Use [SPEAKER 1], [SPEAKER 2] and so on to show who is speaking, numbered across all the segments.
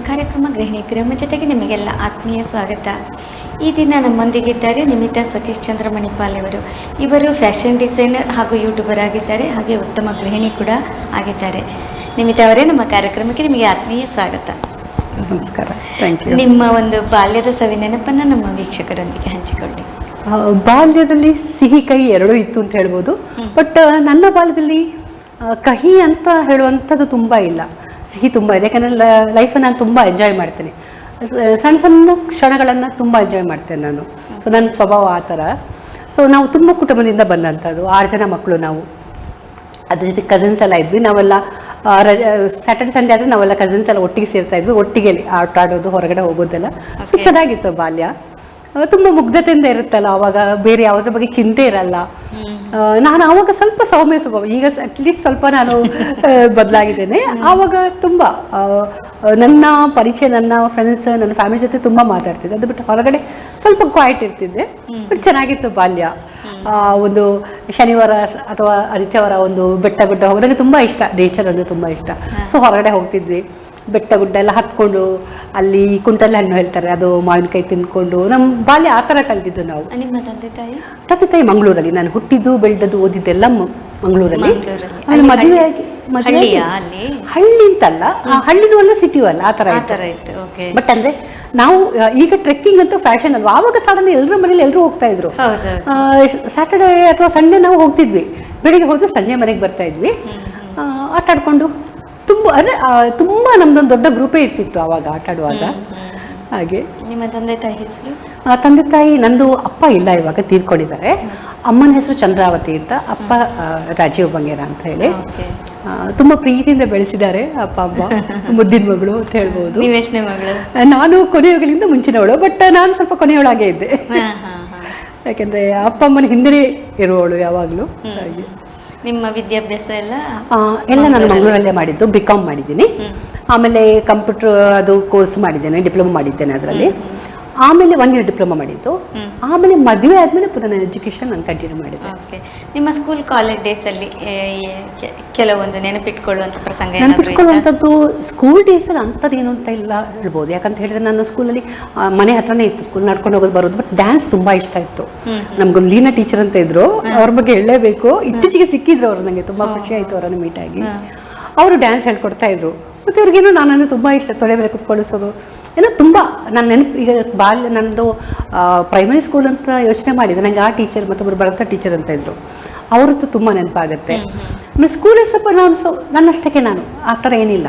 [SPEAKER 1] ಕಾರ್ಯಕ್ರಮ ಗೃಹಿಣಿ ಗೃಹ ಜೊತೆಗೆ ನಿಮಗೆಲ್ಲ ಆತ್ಮೀಯ ಸ್ವಾಗತ. ಈ ದಿನ ನಮ್ಮೊಂದಿಗಿದ್ದಾರೆ ನಿಮಿತಾ ಸತೀಶ್ ಚಂದ್ರ ಮಣಿಪಾಲ್ ಅವರು. ಇವರು ಫ್ಯಾಷನ್ ಡಿಸೈನರ್ ಹಾಗೂ ಯೂಟ್ಯೂಬರ್ ಆಗಿದ್ದಾರೆ, ಹಾಗೆ ಉತ್ತಮ ಗೃಹಿಣಿ ಕೂಡ ಆಗಿದ್ದಾರೆ. ನಿಮಿತಾ ಅವರೇ, ನಮ್ಮ ಕಾರ್ಯಕ್ರಮಕ್ಕೆ ನಿಮಗೆ ಆತ್ಮೀಯ ಸ್ವಾಗತ.
[SPEAKER 2] ನಮಸ್ಕಾರ. Thank you.
[SPEAKER 1] ನಿಮ್ಮ ಒಂದು ಬಾಲ್ಯದ ಸವಿ ನೆನಪನ್ನು ನಮ್ಮ ವೀಕ್ಷಕರೊಂದಿಗೆ ಹಂಚಿಕೊಳ್ಳಿ.
[SPEAKER 2] ಬಾಲ್ಯದಲ್ಲಿ ಸಿಹಿ ಕಹಿ ಎರಡೂ ಇತ್ತು ಅಂತ ಹೇಳ್ಬೋದು. ಬಟ್ ನನ್ನ ಬಾಲ್ಯದಲ್ಲಿ ಕಹಿ ಅಂತ ಹೇಳುವಂಥದ್ದು ತುಂಬ ಇಲ್ಲ, ಸಿಹಿ ತುಂಬ ಇದೆ. ಯಾಕಂದರೆ ಲೈಫನ್ನು ನಾನು ತುಂಬ ಎಂಜಾಯ್ ಮಾಡ್ತೀನಿ. ಸಣ್ಣ ಸಣ್ಣ ಕ್ಷಣಗಳನ್ನು ತುಂಬ ಎಂಜಾಯ್ ಮಾಡ್ತೇನೆ ನಾನು. ಸೊ ನನ್ನ ಸ್ವಭಾವ ಆ ಥರ. ಸೊ ನಾವು ತುಂಬ ಕುಟುಂಬದಿಂದ ಬಂದಂಥದ್ದು, 6 ಜನ ಮಕ್ಕಳು ನಾವು. ಅದ್ರ ಜೊತೆ ಕಸಿನ್ಸ್ ಎಲ್ಲ ಇದ್ವಿ. ನಾವೆಲ್ಲ ಸ್ಯಾಟರ್ಡೆ ಸಂಡೇ ಆದರೆ ನಾವೆಲ್ಲ ಕಸಿನ್ಸ್ ಎಲ್ಲ ಒಟ್ಟಿಗೆ ಸೇರ್ತಾ ಇದ್ವಿ. ಒಟ್ಟಿಗೆ ಆಟ ಆಡೋದು, ಹೊರಗಡೆ ಹೋಗೋದೆಲ್ಲ. ಸೊ ಚೆನ್ನಾಗಿತ್ತು ಬಾಲ್ಯ. ತುಂಬ ಮುಗ್ಧತೆಯಿಂದ ಇರುತ್ತಲ್ಲ ಆವಾಗ, ಬೇರೆ ಯಾವುದ್ರ ಬಗ್ಗೆ ಚಿಂತೆ ಇರಲ್ಲ. ನಾನು ಆವಾಗ ಸ್ವಲ್ಪ ಸೌಮ್ಯ ಸ್ವಭಾವ, ಈಗ ಅಟ್ಲೀಸ್ಟ್ ಸ್ವಲ್ಪ ನಾನು ಬದಲಾಗಿದ್ದೇನೆ. ಆವಾಗ ತುಂಬ ನನ್ನ ಪರಿಚಯ, ನನ್ನ ಫ್ರೆಂಡ್ಸ್, ನನ್ನ ಫ್ಯಾಮಿಲಿ ಜೊತೆ ತುಂಬ ಮಾತಾಡ್ತಿದ್ದೆ. ಅದು ಬಿಟ್ಟು ಹೊರಗಡೆ ಸ್ವಲ್ಪ ಕ್ವಾಯಿಟ್ ಇರ್ತಿದ್ದೆ. ಬಟ್ ಚೆನ್ನಾಗಿತ್ತು ಬಾಲ್ಯ. ಒಂದು ಶನಿವಾರ ಅಥವಾ ಆದಿತ್ಯವಾರ ಒಂದು ಬೆಟ್ಟ ಗುಡ್ಡ ಹೋಗೋದಂಗೆ ತುಂಬ ಇಷ್ಟ. ನೇಚರ್ ಅಂದರೆ ತುಂಬ ಇಷ್ಟ. ಸೊ ಹೊರಗಡೆ ಹೋಗ್ತಿದ್ವಿ, ಬೆಟ್ಟ ಗುಡ್ಡ ಎಲ್ಲ ಹತ್ಕೊಂಡು, ಅಲ್ಲಿ ಕುಂಟಲೆ ಹಣ್ಣು ಹೇಳ್ತಾರೆ, ಅದು ಮಾವಿನಕಾಯಿ ತಿಂದ್ಕೊಂಡು ನಮ್ಮ ಬಾಲ್ಯ ಆ ಥರ ಕಳೆದಿದ್ದು ನಾವು.
[SPEAKER 1] ನಿಮ್ಮ ತಂದೆ
[SPEAKER 2] ತಾಯಿ ಮಂಗಳೂರಲ್ಲಿ. ನಾನು ಹುಟ್ಟಿದ್ದು ಬೆಳೆದದ್ದು ಓದಿದ್ದೆಲ್ಲ ಮಂಗಳೂರಲ್ಲಿ. ಮದುವೆ ಹಳ್ಳಿ ಅಂತಲ್ಲ, ಹಳ್ಳಿನೂ ಅಲ್ಲ ಸಿಟಿಯೂ ಅಲ್ಲ, ಆ ಥರ ಇತ್ತು. ಬಟ್ ಅಂದರೆ ನಾವು ಈಗ ಟ್ರೆಕ್ಕಿಂಗ್ ಅಂತ ಫ್ಯಾಷನ್ ಅಲ್ವಾ, ಆವಾಗ ಸಡನ್ ಎಲ್ಲರ ಮನೇಲಿ ಎಲ್ಲರೂ ಹೋಗ್ತಾ ಇದ್ರು. ಸ್ಯಾಟರ್ಡೆ ಅಥವಾ ಸಂಡೇ ನಾವು ಹೋಗ್ತಿದ್ವಿ. ಬೆಳಿಗ್ಗೆ ಹೋದ್ರೆ ಸಂಜೆ ಮನೆಗೆ ಬರ್ತಾ ಇದ್ವಿ. ಆಟ ಆಡ್ಕೊಂಡು ತುಂಬ ನಮ್ದೊಂದು ದೊಡ್ಡ ಗ್ರೂಪೇ ಇರ್ತಿತ್ತು ಆವಾಗ ಆಟ ಆಡುವಾಗ. ಹಾಗೆ.
[SPEAKER 1] ನಿಮ್ಮ ತಂದೆ ತಾಯಿ ಹೆಸರು?
[SPEAKER 2] ತಂದೆ ತಾಯಿ, ನಂದು ಅಪ್ಪ ಇಲ್ಲ, ಇವಾಗ ತೀರ್ಕೊಂಡಿದ್ದಾರೆ. ಅಮ್ಮನ ಹೆಸರು ಚಂದ್ರಾವತಿ ಅಂತ, ಅಪ್ಪ ರಾಜೀವ್ ಬಂಗೇರ ಅಂತ ಹೇಳಿ. ತುಂಬ ಪ್ರೀತಿಯಿಂದ ಬೆಳೆಸಿದ್ದಾರೆ ಅಪ್ಪ ಅಮ್ಮ. ಮುದ್ದಿನ ಮಗಳು ಅಂತ ಹೇಳ್ಬೋದು.
[SPEAKER 1] ನೀವೆಷ್ಟನೇ ಮಗಳು?
[SPEAKER 2] ನಾನು ಕೊನೆಯವಳಿಂದ ಮುಂಚಿನವಳು, ಬಟ್ ನಾನು ಸ್ವಲ್ಪ ಕೊನೆಯವಳಾಗೇ ಇದ್ದೆ. ಯಾಕೆಂದರೆ ಅಪ್ಪ ಅಮ್ಮನ ಹಿಂದೆ ಇರುವವಳು ಯಾವಾಗಲೂ. ಹಾಗೆ.
[SPEAKER 1] ನಿಮ್ಮ ವಿದ್ಯಾಭ್ಯಾಸ ಎಲ್ಲ
[SPEAKER 2] ನಾನು ಮಂಗಳೂರಲ್ಲೇ ಮಾಡಿದ್ದು. BCom ಮಾಡಿದ್ದೀನಿ. ಆಮೇಲೆ ಕಂಪ್ಯೂಟರ್ ಅದು ಕೋರ್ಸ್ ಮಾಡಿದ್ದೇನೆ, ಡಿಪ್ಲೊಮಾ ಮಾಡಿದ್ದೇನೆ ಅದರಲ್ಲಿ. ಆಮೇಲೆ 1 year ಡಿಪ್ಲೊಮಾ ಮಾಡಿದ್ದು. ಆಮೇಲೆ ಮದುವೆ ಆದಮೇಲೆ ಪುನಃ ನನ್ನ ಎಜುಕೇಷನ್ ನಾನು ಕಂಟಿನ್ಯೂ ಮಾಡಿದ್ದೆ.
[SPEAKER 1] ನಿಮ್ಮ ಸ್ಕೂಲ್ ಕಾಲೇಜ್ ಡೇಸಲ್ಲಿ ಕೆಲವೊಂದು ನೆನಪಿಟ್ಕೊಳ್ಳುವಂಥ ಪ್ರಸಂಗ?
[SPEAKER 2] ನೆನಪಿಟ್ಕೊಳ್ಳುವಂಥದ್ದು ಸ್ಕೂಲ್ ಡೇಸಲ್ಲಿ ಅಂಥದ್ದು ಏನು ಅಂತ ಇಲ್ಲ ಹೇಳ್ಬೋದು. ಯಾಕಂತ ಹೇಳಿದ್ರೆ ನಾನು ಸ್ಕೂಲಲ್ಲಿ ಮನೆ ಹತ್ರನೇ ಇತ್ತು ಸ್ಕೂಲ್, ನಡ್ಕೊಂಡು ಹೋಗೋದು ಬರೋದು. ಬಟ್ ಡ್ಯಾನ್ಸ್ ತುಂಬ ಇಷ್ಟ ಇತ್ತು. ನಮ್ಗೊಂದು ಲೀನಾ ಟೀಚರ್ ಅಂತ ಇದ್ರು, ಅವ್ರ ಬಗ್ಗೆ ಹೇಳಲೇಬೇಕು. ಇತ್ತೀಚೆಗೆ ಸಿಕ್ಕಿದ್ರು ಅವರು, ನನಗೆ ತುಂಬ ಖುಷಿ ಆಯಿತು ಅವರನ್ನು ಮೀಟ್ ಆಗಿ. ಅವರು ಡ್ಯಾನ್ಸ್ ಹೇಳ್ಕೊಡ್ತಾ ಇದ್ರು. ಮತ್ತು ಅವ್ರಿಗೇನೋ ನಾನಂದರೆ ತುಂಬ ಇಷ್ಟ, ತೊಡೆ ಮೇಲೆ ಕುತ್ಕೊಳ್ಳಿಸೋದು ಏನೋ ತುಂಬ ನನ್ನ ನೆನಪು. ಈಗ ಬಾಲ್ಯ ನನ್ನದು ಪ್ರೈಮರಿ ಸ್ಕೂಲ್ ಅಂತ ಯೋಚನೆ ಮಾಡಿದೆ. ನನಗೆ ಆ ಟೀಚರ್ ಮತ್ತೊಬ್ಬರು ಭರತ ಟೀಚರ್ ಅಂತ ಇದ್ದರು, ಅವರದ್ದು ತುಂಬ ನೆನಪಾಗುತ್ತೆ. ಆಮೇಲೆ ಸ್ಕೂಲಲ್ಲಿ ಸ್ವಲ್ಪ ನನ್ನಷ್ಟಕ್ಕೆ ನಾನು ಆ ಥರ ಏನಿಲ್ಲ.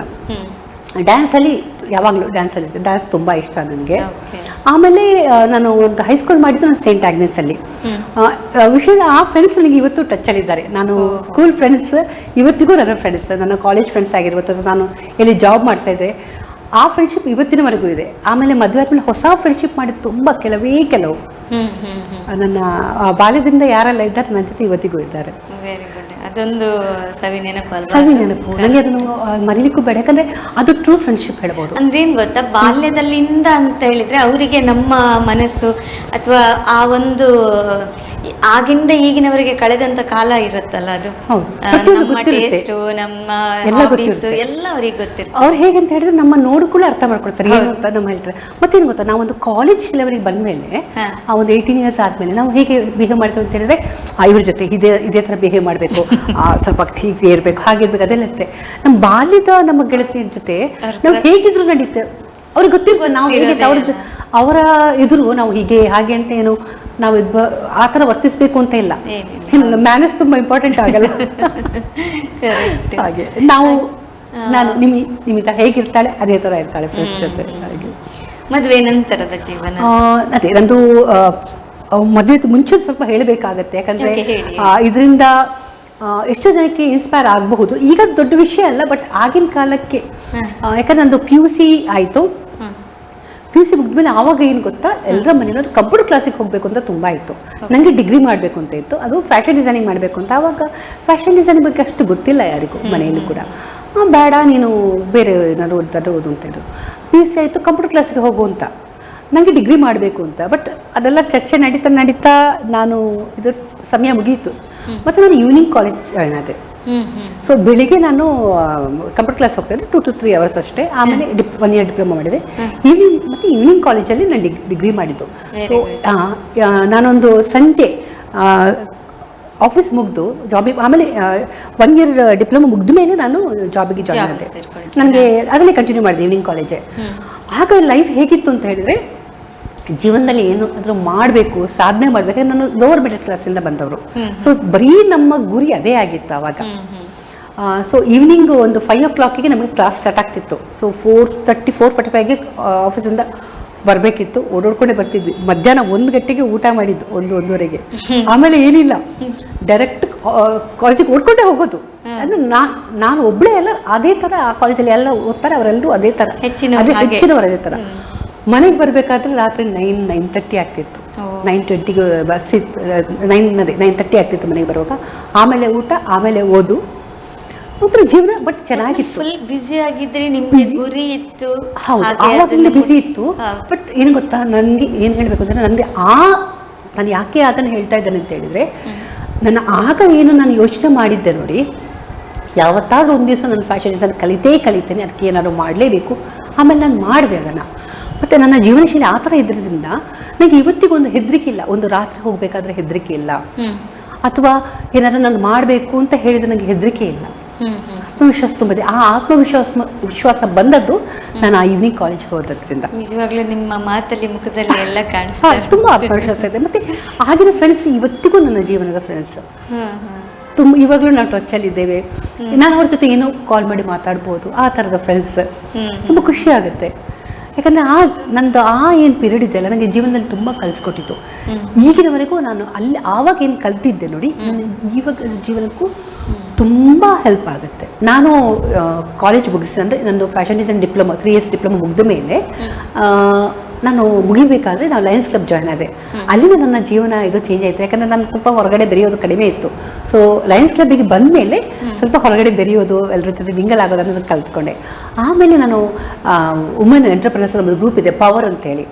[SPEAKER 2] ಡ್ಯಾನ್ಸಲ್ಲಿ ಯಾವಾಗಲೂ ಡ್ಯಾನ್ಸಲ್ಲಿ ಡ್ಯಾನ್ಸ್ ತುಂಬ ಇಷ್ಟ ನನಗೆ. ಆಮೇಲೆ ನಾನು ಒಂದು ಹೈಸ್ಕೂಲ್ ಮಾಡಿದ್ದು ನಾನು ಸೇಂಟ್ ಆಗ್ನೆಸಲ್ಲಿ. ವಿಷಯದ ಆ ಫ್ರೆಂಡ್ಸ್ ನನಗೆ ಇವತ್ತು ಟಚ್ಚಲ್ಲಿದ್ದಾರೆ. ನಾನು ಸ್ಕೂಲ್ ಫ್ರೆಂಡ್ಸ್ ಇವತ್ತಿಗೂ ನನ್ನ ಫ್ರೆಂಡ್ಸ್, ನನ್ನ ಕಾಲೇಜ್ ಫ್ರೆಂಡ್ಸ್ ಆಗಿರ್ಬೋದು, ನಾನು ಎಲ್ಲಿ ಜಾಬ್ ಮಾಡ್ತಾಯಿದ್ದೆ ಆ ಫ್ರೆಂಡ್ಶಿಪ್ ಇವತ್ತಿನವರೆಗೂ ಇದೆ. ಆಮೇಲೆ ಮದುವೆ ಆದಮೇಲೆ ಹೊಸ ಫ್ರೆಂಡ್ಶಿಪ್ ಮಾಡಿದ್ದು ತುಂಬ ಕೆಲವು ನನ್ನ ಬಾಲ್ಯದಿಂದ ಯಾರೆಲ್ಲ ಇದ್ದಾರೆ ನನ್ನ ಜೊತೆ ಇವತ್ತಿಗೂ ಇದ್ದಾರೆ.
[SPEAKER 1] ಅದೊಂದು ಸವಿ ನೆನಪು.
[SPEAKER 2] ನನಗೆ ಅದನ್ನು ಮರೀಲಿಕ್ಕೂ ಬೇಡ, ಯಾಕಂದ್ರೆ ಅದು ಟ್ರೂ ಫ್ರೆಂಡ್ಶಿಪ್ ಹೇಳ್ಬೋದು.
[SPEAKER 1] ಅಂದ್ರೆ ಏನ್ ಗೊತ್ತಾ, ಬಾಲ್ಯದಲ್ಲಿಂದ ಅಂತ ಹೇಳಿದ್ರೆ ಅವರಿಗೆ ನಮ್ಮ ಮನಸ್ಸು ಅಥವಾ ಆ ಒಂದು ಆಗಿಂದ ಈಗಿನವರೆಗೆ ಕಳೆದಂತ ಕಾಲ ಇರುತ್ತಲ್ಲ, ಅದು ನಮ್ಮ ಟೇಸ್ಟ್, ನಮ್ಮ ಎಲ್ಲ ಅವ್ರಿಗೆ ಗೊತ್ತಿರುತ್ತೆ.
[SPEAKER 2] ಅವ್ರು ಹೇಗಂತ ಹೇಳಿದ್ರೆ ನಮ್ಮ ನೋಡ್ಕೊಳ್ಳಿ ಅರ್ಥ ಮಾಡ್ಕೊಡ್ತಾರೆ ಏನು ಅಂತ ನಮ್ಮ ಹೇಳ್ತಾರೆ. ಮತ್ತೇನು ಗೊತ್ತಾ, ನಾವೊಂದು ಕಾಲೇಜ್ ಲೆವೆಲ್ಗೆ ಬಂದ್ಮೇಲೆ, ಆ ಒಂದು 18 years ಆದ್ಮೇಲೆ ನಾವು ಹೇಗೆ ಬಿಹೇವ್ ಮಾಡ್ತೀವಿ ಅಂತ ಹೇಳಿದ್ರೆ, ಇವ್ರ ಜೊತೆ ಇದೇ ಥರ ಬಿಹೇವ್ ಮಾಡಬೇಕು, ಸ್ವಲ್ಪ ಹೀಗೆ ಇರಬೇಕು, ಹಾಗಿರ್ಬೇಕು, ಅದೆಲ್ಲ ಇರುತ್ತೆ. ನಮ್ಮ ಬಾಲ್ಯದ ನಮ್ಮ ಗೆಳತಿಯರ ಜೊತೆ ನಾವು ಹೇಗಿದ್ರು ನಡೀತೆ ಅವ್ರಿಗೆ ಗೊತ್ತಿರ್ತದೆ. ನಾವು ಹೇಗೆ ಅವರ ಎದುರು ನಾವು ಹೀಗೆ ಹಾಗೆ ಅಂತ ಏನು ನಾವು ಆ ಥರ ವರ್ತಿಸ್ಬೇಕು ಅಂತ ಇಲ್ಲ. ಮ್ಯಾನೇಜ್ ತುಂಬ ಇಂಪಾರ್ಟೆಂಟ್ ಆಗಲ್ಲ. ಹಾಗೆ ನಾನು ನಿಮಿತಾ ಹೇಗಿರ್ತಾಳೆ ಅದೇ ಥರ ಇರ್ತಾಳೆ ಫ್ರೆಂಡ್ಸ್ ಜೊತೆ. ಹಾಗೆ.
[SPEAKER 1] ಮದುವೆ ನಂತರದ ಜೀವನ
[SPEAKER 2] ಅದೇ ನಂದು ಮದುವೆ ಮುಂಚೆ ಸ್ವಲ್ಪ ಹೇಳಬೇಕಾಗತ್ತೆ. ಯಾಕಂದರೆ ಇದರಿಂದ ಎಷ್ಟೋ ಜನಕ್ಕೆ ಇನ್ಸ್ಪೈರ್ ಆಗಬಹುದು. ಈಗ ದೊಡ್ಡ ವಿಷಯ ಅಲ್ಲ, ಬಟ್ ಆಗಿನ ಕಾಲಕ್ಕೆ. ಯಾಕಂದ್ರೆ ನಂದು PUC ಆಯಿತು. PUC ಮುಗಿದ್ಮೇಲೆ ಆವಾಗ ಏನು ಗೊತ್ತಾ, ಎಲ್ಲರ ಮನೆಯವರು ಕಂಪ್ಯೂಟರ್ ಕ್ಲಾಸಿಗೆ ಹೋಗಬೇಕು ಅಂತ ತುಂಬ ಇತ್ತು. ನನಗೆ ಡಿಗ್ರಿ ಮಾಡಬೇಕು ಅಂತ ಇತ್ತು, ಅದು ಫ್ಯಾಷನ್ ಡಿಸೈನಿಂಗ್ ಮಾಡಬೇಕು ಅಂತ. ಆವಾಗ ಫ್ಯಾಷನ್ ಡಿಸೈನಿಂಗ್ ಬಗ್ಗೆ ಅಷ್ಟು ಗೊತ್ತಿಲ್ಲ ಯಾರಿಗೂ, ಮನೆಯಲ್ಲೂ ಕೂಡ. ಬೇಡ, ನೀನು ಬೇರೆ ಏನಾದ್ರು ಓದು ಅಂತ ಹೇಳಿದ್ರು. PUC ಆಯಿತು, ಕಂಪ್ಯೂಟರ್ ಕ್ಲಾಸಿಗೆ ಹೋಗು ಅಂತ. ನನಗೆ ಡಿಗ್ರಿ ಮಾಡಬೇಕು ಅಂತ. ಬಟ್ ಅದೆಲ್ಲ ಚರ್ಚೆ ನಡೀತಾ ನಾನು ಇದ್ರ ಸಮಯ ಮುಗಿಯಿತು. ಮತ್ತು ನಾನು ಈವ್ನಿಂಗ್ ಕಾಲೇಜ್ ಜಾಯ್ನ್ ಆದೆ. ಸೊ ಬೆಳಿಗ್ಗೆ ನಾನು ಕಂಪ್ಯೂಟರ್ ಕ್ಲಾಸ್ ಹೋಗ್ತಾ ಇದ್ದೆ 2 to 3 hours ಅಷ್ಟೇ. ಆಮೇಲೆ 1 year ಡಿಪ್ಲೊಮಾ ಮಾಡಿದೆ. ಈವ್ನಿಂಗ್ ಕಾಲೇಜಲ್ಲಿ ನಾನು ಡಿಗ್ರಿ ಮಾಡಿದ್ದು. ಸೊ ನಾನೊಂದು ಸಂಜೆ ಆಫೀಸ್ ಮುಗಿದು ಜಾಬಿಗೆ, ಆಮೇಲೆ 1 year ಡಿಪ್ಲೊಮಾ ಮುಗಿದ ಮೇಲೆ ನಾನು ಜಾಬಿಗೆ ಜಾಯ್ನ್ ಆದೆ. ನನಗೆ ಅದನ್ನೇ ಕಂಟಿನ್ಯೂ ಮಾಡಿದೆ ಈವ್ನಿಂಗ್ ಕಾಲೇಜೇ. ಆಗ ಲೈಫ್ ಹೇಗಿತ್ತು ಅಂತ ಹೇಳಿದರೆ, ಜೀವನದಲ್ಲಿ ಏನು ಆದರೂ ಮಾಡಬೇಕು, ಸಾಧನೆ ಮಾಡಬೇಕು. ನಾನು ಲೋವರ್ ಮಿಡಲ್ ಕ್ಲಾಸಿಂದ ಬಂದವರು. ಸೊ ಬರೀ ನಮ್ಮ ಗುರಿ ಅದೇ ಆಗಿತ್ತು ಆವಾಗ. ಸೊ ಈವ್ನಿಂಗ್ ಒಂದು 5 o'clock ನಮಗೆ ಕ್ಲಾಸ್ ಸ್ಟಾರ್ಟ್ ಆಗ್ತಿತ್ತು. ಸೊ 4:30 4:45 ಆಫೀಸಿಂದ ಬರಬೇಕಿತ್ತು. ಓಡಾಡ್ಕೊಂಡೇ ಬರ್ತಿದ್ವಿ. ಮಧ್ಯಾಹ್ನ 1 ಗಂಟೆಗೆ ಊಟ ಮಾಡಿದ್ದು 1-1:30. ಆಮೇಲೆ ಏನಿಲ್ಲ, ಡೈರೆಕ್ಟ್ ಕಾಲೇಜಿಗೆ ಓಡ್ಕೊಂಡೇ ಹೋಗೋದು. ಅಂದರೆ ನಾನು ಒಬ್ಬಳೇ ಎಲ್ಲ ಅದೇ ಥರ ಆ ಕಾಲೇಜಲ್ಲಿ ಎಲ್ಲ ಓದ್ತಾರೆ, ಅವರೆಲ್ಲರೂ ಅದೇ ಥರ, ಹೆಚ್ಚಿನವರು ಅದೇ ಥರ. ಮನೆಗೆ ಬರಬೇಕಾದ್ರೆ ರಾತ್ರಿ 9:30 ಆಗ್ತಿತ್ತು. 9:20 ಬಸ್ ಇತ್ತು. 9:30 ಆಗ್ತಿತ್ತು ಮನೆಗೆ ಬರುವಾಗ. ಆಮೇಲೆ ಊಟ, ಆಮೇಲೆ ಓದು, ಒಂಥರ ಜೀವನ. ಬಟ್ ಚೆನ್ನಾಗಿತ್ತು.
[SPEAKER 1] ಫುಲ್ ಬ್ಯುಸಿ ಆಗಿದ್ರಿ, ನಿಮ್ಗೆ ಗುರಿ ಇತ್ತು.
[SPEAKER 2] ಹೌದು, ಆವಾಗಲೇ ಬ್ಯುಸಿ ಇತ್ತು. ಬಟ್ ಏನು ಗೊತ್ತಾ, ನನಗೆ ಏನು ಹೇಳಬೇಕು ಅಂದರೆ, ನನಗೆ ನಾನು ಯಾಕೆ ಅದನ್ನು ಹೇಳ್ತಾ ಇದ್ದೇನೆ ಅಂತ ಹೇಳಿದರೆ, ನನ್ನ ಆಗ ಏನು ನಾನು ಯೋಚನೆ ಮಾಡಿದ್ದೆ ನೋಡಿ, ಯಾವತ್ತಾದ್ರೂ ಒಂದು ದಿವಸ ನಾನು ಫ್ಯಾಷನ್ ಡಿಸೈನ್ ಕಲಿತೇನೆ, ಅದಕ್ಕೆ ಏನಾದ್ರು ಮಾಡಲೇಬೇಕು. ಆಮೇಲೆ ನಾನು ಮಾಡಿದೆ ಅದನ್ನು. ಮತ್ತು ನನ್ನ ಜೀವನ ಶೈಲಿ ಆ ಥರ ಇದ್ರಿಂದ ನನಗೆ ಇವತ್ತಿಗೊಂದು ಹೆದರಿಕೆ ಇಲ್ಲ. ಒಂದು ರಾತ್ರಿ ಹೋಗಬೇಕಾದ್ರೆ ಹೆದರಿಕೆ ಇಲ್ಲ, ಅಥವಾ ಏನಾದ್ರು ನಾನು ಮಾಡಬೇಕು ಅಂತ ಹೇಳಿದರೆ ನನಗೆ ಹೆದರಿಕೆ ಇಲ್ಲ. ಆತ್ಮವಿಶ್ವಾಸ ತುಂಬಿದೆ. ಆ ವಿಶ್ವಾಸ ಬಂದದ್ದು ನಾನು ಆ ಈವ್ನಿಂಗ್ ಕಾಲೇಜ್ಗೆ ಹೋದ್ರಿಂದ.
[SPEAKER 1] ನಿಜವಾಗ್ಲೂ ನಿಮ್ಮ ಮಾತಲ್ಲಿ, ಮುಖದಲ್ಲಿ ಎಲ್ಲ ಕಾಣಿಸ್ತಾ
[SPEAKER 2] ತುಂಬ ಆತ್ಮವಿಶ್ವಾಸ ಇದೆ. ಮತ್ತು ಆಗಿನ ಫ್ರೆಂಡ್ಸ್ ಇವತ್ತಿಗೂ ನನ್ನ ಜೀವನದ ಫ್ರೆಂಡ್ಸ್. ಇವಾಗಲೂ ನಾವು ಟಚ್ಚಲ್ಲಿದ್ದೇವೆ. ನಾನು ಅವ್ರ ಜೊತೆ ಏನೋ ಕಾಲ್ ಮಾಡಿ ಮಾತಾಡ್ಬೋದು. ಆ ಥರದ ಫ್ರೆಂಡ್ಸ್ ತುಂಬ ಖುಷಿ ಆಗುತ್ತೆ. ಯಾಕಂದರೆ ನಂದು ಏನು ಪೀರಿಯಡ್ ಇದೆಯಲ್ಲ, ನನಗೆ ಜೀವನದಲ್ಲಿ ತುಂಬ ಕಲಿಸ್ಕೊಟ್ಟಿತ್ತು. ಈಗಿನವರೆಗೂ ನಾನು ಆವಾಗ ಏನು ಕಲ್ತಿದ್ದೆ ನೋಡಿ, ಇವಾಗ ಜೀವನಕ್ಕೂ ತುಂಬ ಹೆಲ್ಪ್ ಆಗುತ್ತೆ. ನಾನು ಕಾಲೇಜ್ ಮುಗಿಸಿ, ಅಂದರೆ ನಂದು fashion design diploma 3 years diploma ಮುಗಿದ ಮೇಲೆ ನಾನು ಮುಗಿಬೇಕಾದ್ರೆ ನಾವು ಲಯನ್ಸ್ ಕ್ಲಬ್ ಜಾಯ್ನ್ ಆದೆ. ಅಲ್ಲಿಂದ ನನ್ನ ಜೀವನ ಇದು ಚೇಂಜ್ ಆಯಿತು. ಯಾಕಂದರೆ ನಾನು ಸ್ವಲ್ಪ ಹೊರಗಡೆ ಬೆರೆಯೋದು ಕಡಿಮೆ ಇತ್ತು. ಸೊ ಲಯನ್ಸ್ ಕ್ಲಬ್ಬಿಗೆ ಬಂದ ಮೇಲೆ ಸ್ವಲ್ಪ ಹೊರಗಡೆ ಬೆರೆಯೋದು, ಎಲ್ಲರ ಜೊತೆ ಮಿಂಗಲ್ ಆಗೋದು ಅನ್ನೋದು ಕಲ್ತ್ಕೊಂಡೆ. ಆಮೇಲೆ ನಾನು ವುಮೆನ್ ಎಂಟರ್ಪ್ರಿನರ್ಸ್ ಒಂದು ಗ್ರೂಪ್ ಇದೆ, ಪವರ್ ಅಂತೇಳಿ,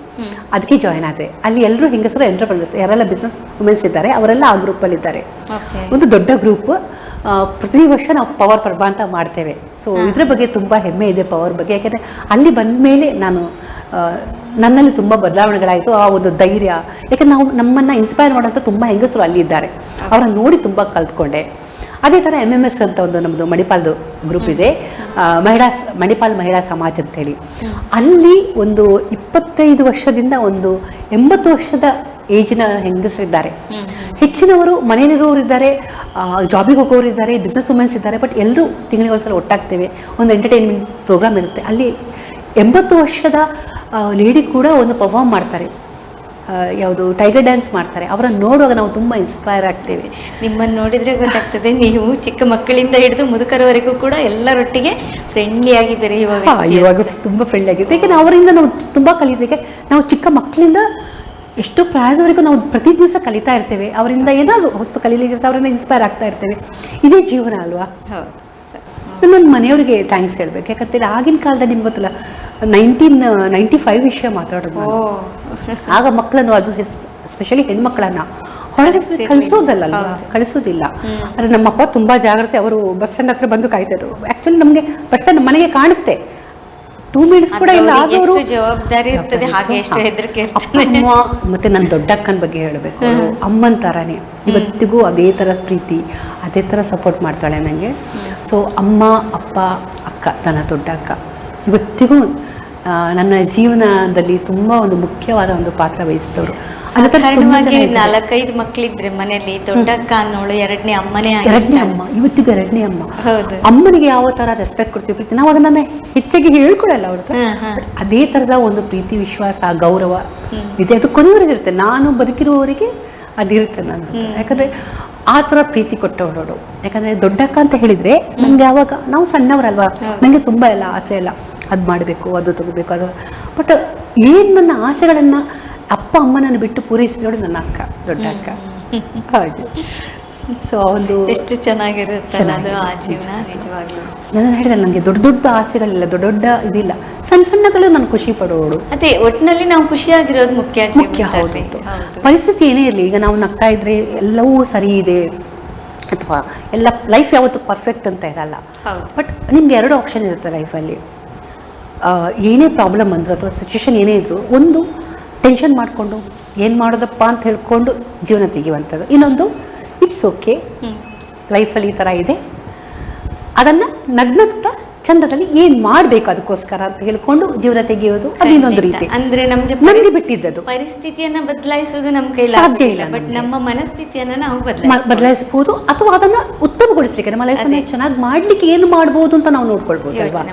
[SPEAKER 2] ಅದಕ್ಕೆ ಜಾಯ್ನ್ ಆದೆ. ಅಲ್ಲಿ ಎಲ್ಲರೂ ಹೆಂಗಸರು ಎಂಟರ್ಪ್ರಿನರ್ಸ್, ಯಾರೆಲ್ಲ ಬಿಸ್ನೆಸ್ ವುಮೆನ್ಸ್ ಇದ್ದಾರೆ ಅವರೆಲ್ಲ ಆ ಗ್ರೂಪಲ್ಲಿದ್ದಾರೆ. ಒಂದು ದೊಡ್ಡ ಗ್ರೂಪ್. ಪ್ರತಿ ವರ್ಷ ನಾವು ಪವರ್ ಪರ್ಬ ಅಂತ ಮಾಡ್ತೇವೆ. ಸೊ ಇದ್ರ ಬಗ್ಗೆ ತುಂಬ ಹೆಮ್ಮೆ ಇದೆ, ಪವರ್ ಬಗ್ಗೆ. ಯಾಕೆಂದರೆ ಅಲ್ಲಿ ಬಂದ ಮೇಲೆ ನನ್ನಲ್ಲಿ ತುಂಬ ಬದಲಾವಣೆಗಳಾಯಿತು. ಆ ಒಂದು ಧೈರ್ಯ, ಯಾಕೆಂದ್ರೆ ನಮ್ಮನ್ನು ಇನ್ಸ್ಪೈರ್ ಮಾಡೋಂಥ ತುಂಬ ಹೆಂಗಸರು ಅಲ್ಲಿ ಇದ್ದಾರೆ. ಅವರನ್ನು ನೋಡಿ ತುಂಬ ಕಲ್ತ್ಕೊಂಡೆ. ಅದೇ ಥರ MMS ಅಂತ ಒಂದು ನಮ್ಮದು ಮಣಿಪಾಲ್ದು ಗ್ರೂಪ್ ಇದೆ, ಮಣಿಪಾಲ್ ಮಹಿಳಾ ಸಮಾಜ ಅಂತೇಳಿ. ಅಲ್ಲಿ ಒಂದು 25 ವರ್ಷದಿಂದ ಒಂದು 80 ವರ್ಷದ ಏಜಿನ ಹೆಂಗಸರಿದ್ದಾರೆ. ಹೆಚ್ಚಿನವರು ಮನೆಯಲ್ಲಿರೋರು ಇದ್ದಾರೆ, ಜಾಬಿಗೆ ಹೋಗೋರು ಇದ್ದಾರೆ, ಬಿಸ್ನೆಸ್ ವುಮೆನ್ಸ್ ಇದ್ದಾರೆ. ಬಟ್ ಎಲ್ಲರೂ ತಿಂಗಳಿಗೆ ಒಂದ್ಸಲ ಒಟ್ಟಾಗ್ತೇವೆ, ಒಂದು ಎಂಟರ್ಟೈನ್ಮೆಂಟ್ ಪ್ರೋಗ್ರಾಮ್ ಇರುತ್ತೆ. ಅಲ್ಲಿ 80 ವರ್ಷದ ಲೇಡಿ ಕೂಡ ಒಂದು ಪರ್ಫಾರ್ಮ್ ಮಾಡ್ತಾರೆ, ಯಾವುದು ಟೈಗರ್ ಡ್ಯಾನ್ಸ್ ಮಾಡ್ತಾರೆ. ಅವರನ್ನು ನೋಡುವಾಗ ನಾವು ತುಂಬ ಇನ್ಸ್ಪೈರ್ ಆಗ್ತೇವೆ.
[SPEAKER 1] ನಿಮ್ಮನ್ನು ನೋಡಿದರೆ ಗೊತ್ತಾಗ್ತದೆ, ನೀವು ಚಿಕ್ಕ ಮಕ್ಕಳಿಂದ ಹಿಡಿದು ಮುದುಕರವರೆಗೂ ಕೂಡ ಎಲ್ಲರೊಟ್ಟಿಗೆ ಫ್ರೆಂಡ್ಲಿಯಾಗಿ ಬೆರೆಯುವಾಗ.
[SPEAKER 2] ಇವಾಗ ತುಂಬ ಫ್ರೆಂಡ್ಲಿ ಆಗಿರುತ್ತೆ. ಯಾಕೆಂದರೆ ಅವರಿಂದ ನಾವು ತುಂಬ ಕಲಿಯೋದಕ್ಕೆ, ನಾವು ಚಿಕ್ಕ ಮಕ್ಕಳಿಂದ ಎಷ್ಟೋ ಪ್ರಾಯದವರೆಗೂ ನಾವು ಪ್ರತಿ ದಿವಸ ಕಲಿತಾ ಇರ್ತೇವೆ. ಅವರಿಂದ ಏನಾದರೂ ಹೊಸ ಕಲೀಲಿಕ್ಕೆ ಅವರಿಂದ ಇನ್ಸ್ಪೈರ್ ಆಗ್ತಾ ಇರ್ತೇವೆ. ಇದೇ ಜೀವನ ಅಲ್ವಾ. ನನ್ನ ಮನೆಯವರಿಗೆ ಥ್ಯಾಂಕ್ಸ್ ಹೇಳ್ಬೇಕು. ಯಾಕಂತೇಳಿ ಆಗಿನ ಕಾಲದಲ್ಲಿ ನಿಮ್ಗೆ ಗೊತ್ತಿಲ್ಲ, 1995 ವಿಷಯ ಮಾತಾಡೋದು. ಆಗ ಮಕ್ಕಳನ್ನು, ಅದು ಸ್ಪೆಷಲಿ ಹೆಣ್ಮಕ್ಳನ್ನ ಹೊರಗೆ ಕಳಿಸೋದಿಲ್ಲ. ಆದರೆ ನಮ್ಮಪ್ಪ ತುಂಬ ಜಾಗ್ರತೆ. ಅವರು ಬಸ್ ಸ್ಟ್ಯಾಂಡ್ ಹತ್ರ ಬಂದು ಕಾಯ್ತಾರೆ. ಆ್ಯಕ್ಚುಲಿ ನಮಗೆ ಬಸ್ ಸ್ಟ್ಯಾಂಡ್ ಮನೆಗೆ ಕಾಣುತ್ತೆ, 2 minutes ಕೂಡ ಇಲ್ಲ.
[SPEAKER 1] ಜವಾಬ್ದಾರಿ ಇರ್ತದೆ, ಹಾಗೆ ಎಷ್ಟು ಹೆದರಿಕೆ ಇರ್ತದೆ.
[SPEAKER 2] ಅಮ್ಮ ಮತ್ತೆ ನನ್ನ ದೊಡ್ಡಕ್ಕನ ಬಗ್ಗೆ ಹೇಳಬೇಕು, ಅಮ್ಮನ ಥರನೇ ಇವತ್ತಿಗೂ ಅದೇ ಥರ ಪ್ರೀತಿ, ಅದೇ ಥರ ಸಪೋರ್ಟ್ ಮಾಡ್ತಾಳೆ ನನಗೆ. ಸೊ ಅಮ್ಮ, ಅಪ್ಪ, ಅಕ್ಕ, ನನ್ನ ದೊಡ್ಡ ಅಕ್ಕ ಇವತ್ತಿಗೂ ನನ್ನ ಜೀವನದಲ್ಲಿ ತುಂಬ ಒಂದು ಮುಖ್ಯವಾದ ಒಂದು ಪಾತ್ರ ವಹಿಸಿದವರು.
[SPEAKER 1] ಸಾಧಾರಣವಾಗಿ 4-5 ಮಕ್ಕಳಿದ್ರೆ ಮನೆಯಲ್ಲಿ ದೊಡ್ಡಕ್ಕ ಅನ್ನೋಳು ಎರಡನೇ ಅಮ್ಮನೇ
[SPEAKER 2] ಅಮ್ಮ, ಇವತ್ತಿಗೂ ಎರಡನೇ ಅಮ್ಮ. ಅಮ್ಮನಿಗೆ ಯಾವ ಥರ ರೆಸ್ಪೆಕ್ಟ್ ಕೊಡ್ತೀವಿ, ಪ್ರೀತಿ, ನಾವು ಅದನ್ನು ಹೆಚ್ಚಾಗಿ ಹೇಳ್ಕೊಳ್ಳಲ್ಲ ಅವ್ರ ಹತ್ರ. ಅದೇ ಥರದ ಒಂದು ಪ್ರೀತಿ, ವಿಶ್ವಾಸ, ಗೌರವ ಇದೆ. ಅದು ಕೊನೆಯವರೆಗೆ ಇರುತ್ತೆ. ನಾನು ಬದುಕಿರುವವರಿಗೆ ಅದಿರುತ್ತೆ ನನ್ನ. ಯಾಕಂದರೆ ಆ ಥರ ಪ್ರೀತಿ ಕೊಟ್ಟವಳು. ಯಾಕಂದರೆ ದೊಡ್ಡಕ್ಕ ಅಂತ ಹೇಳಿದರೆ ನಮಗೆ ಆವಾಗ ನಾವು ಸಣ್ಣವರಲ್ವಾ, ನನಗೆ ತುಂಬ ಎಲ್ಲ ಆಸೆ ಎಲ್ಲ, ಅದು ಮಾಡಬೇಕು, ಅದು ತಗೋಬೇಕು, ಅದು. ಬಟ್ ಏನು ನನ್ನ ಆಸೆಗಳನ್ನು ಅಪ್ಪ ಅಮ್ಮನನ್ನು ಬಿಟ್ಟು ಪೂರೈಸಿದವಳು ನನ್ನ ಅಕ್ಕ, ದೊಡ್ಡ ಅಕ್ಕ. ಹಾಗೆ. ಸೊ ಒಂದು
[SPEAKER 1] ಎಷ್ಟು ಚೆನ್ನಾಗಿರುತ್ತಲ್ಲ ಅದು ಆ ಜೀವನ. ನಿಜವಾಗ್ಲೂ
[SPEAKER 2] ನಾನು ಹೇಳಿದೆ, ನನಗೆ ದೊಡ್ಡ ದೊಡ್ಡ ಆಸೆಗಳಿಲ್ಲ, ದೊಡ್ಡ ದೊಡ್ಡ ಇದಿಲ್ಲ, ಸಣ್ಣ ಸಣ್ಣಗಳು ನಾನು ಖುಷಿ ಪಡುವವಳು.
[SPEAKER 1] ಅದೇ ಒಟ್ಟಿನಲ್ಲಿ ನಾವು ಖುಷಿಯಾಗಿರೋದು ಮುಖ್ಯ.
[SPEAKER 2] ಹೌದು. ಪರಿಸ್ಥಿತಿ ಏನೇ ಇರಲಿ, ಈಗ ನಾವು ನಗ್ತಾ ಇದ್ರೆ ಎಲ್ಲವೂ ಸರಿ ಇದೆ, ಅಥವಾ ಎಲ್ಲ ಲೈಫ್ ಯಾವತ್ತೂ ಪರ್ಫೆಕ್ಟ್ ಅಂತ ಇರಲ್ಲ.
[SPEAKER 1] ಹೌದು.
[SPEAKER 2] ಬಟ್ ನಿಮ್ಗೆ 2 ಆಪ್ಷನ್ ಇರುತ್ತೆ ಲೈಫಲ್ಲಿ. ಏನೇ ಪ್ರಾಬ್ಲಮ್ ಅಂದರೂ ಅಥವಾ ಸಿಚುವೇಶನ್ ಏನೇ ಇದ್ದರೂ, ಒಂದು ಟೆನ್ಷನ್ ಮಾಡಿಕೊಂಡು ಏನು ಮಾಡೋದಪ್ಪ ಅಂತ ಹೇಳ್ಕೊಂಡು ಜೀವನ ತೆಗೆಯುವಂಥದ್ದು, ಇನ್ನೊಂದು ಇಟ್ಸ್ ಓಕೆ, ಲೈಫಲ್ಲಿ ಈ ಥರ ಇದೆ, ಅದನ್ನು ನಗ್ನಗ್ತಾ ಚಂದದಲ್ಲಿ ಏನು ಮಾಡಬೇಕು ಅದಕ್ಕೋಸ್ಕರ ಅಂತ ಹೇಳ್ಕೊಂಡು ಜೀವನ ತೆಗೆಯೋದು, ಅದು ಇನ್ನೊಂದು ರೀತಿ.
[SPEAKER 1] ಅಂದ್ರೆ
[SPEAKER 2] ನಮಗೆ ಬಿಟ್ಟಿದ್ದದು.
[SPEAKER 1] ಪರಿಸ್ಥಿತಿಯನ್ನ ಬದಲಾಯಿಸೋದು ನಮ್ಮ ಕೈಲಿ
[SPEAKER 2] ಸಾಧ್ಯ ಇಲ್ಲ,
[SPEAKER 1] ಬಟ್ ನಮ್ಮ ಮನಸ್ಥಿತಿಯನ್ನ ನಾವು
[SPEAKER 2] ಬದಲಾಯಿಸಬಹುದು ಅಥವಾ ಅದನ್ನ ಉತ್ತಮಗೊಳಿಸ್ಲಿಕ್ಕೆ, ನಮ್ಮ ಲೈಫನ್ನು ಚೆನ್ನಾಗಿ ಮಾಡ್ಲಿಕ್ಕೆ ಏನು ಮಾಡ್ಬೋದು ಅಂತ ನಾವು ನೋಡ್ಕೊಳ್ಬಹುದು ಅಲ್ವಾ.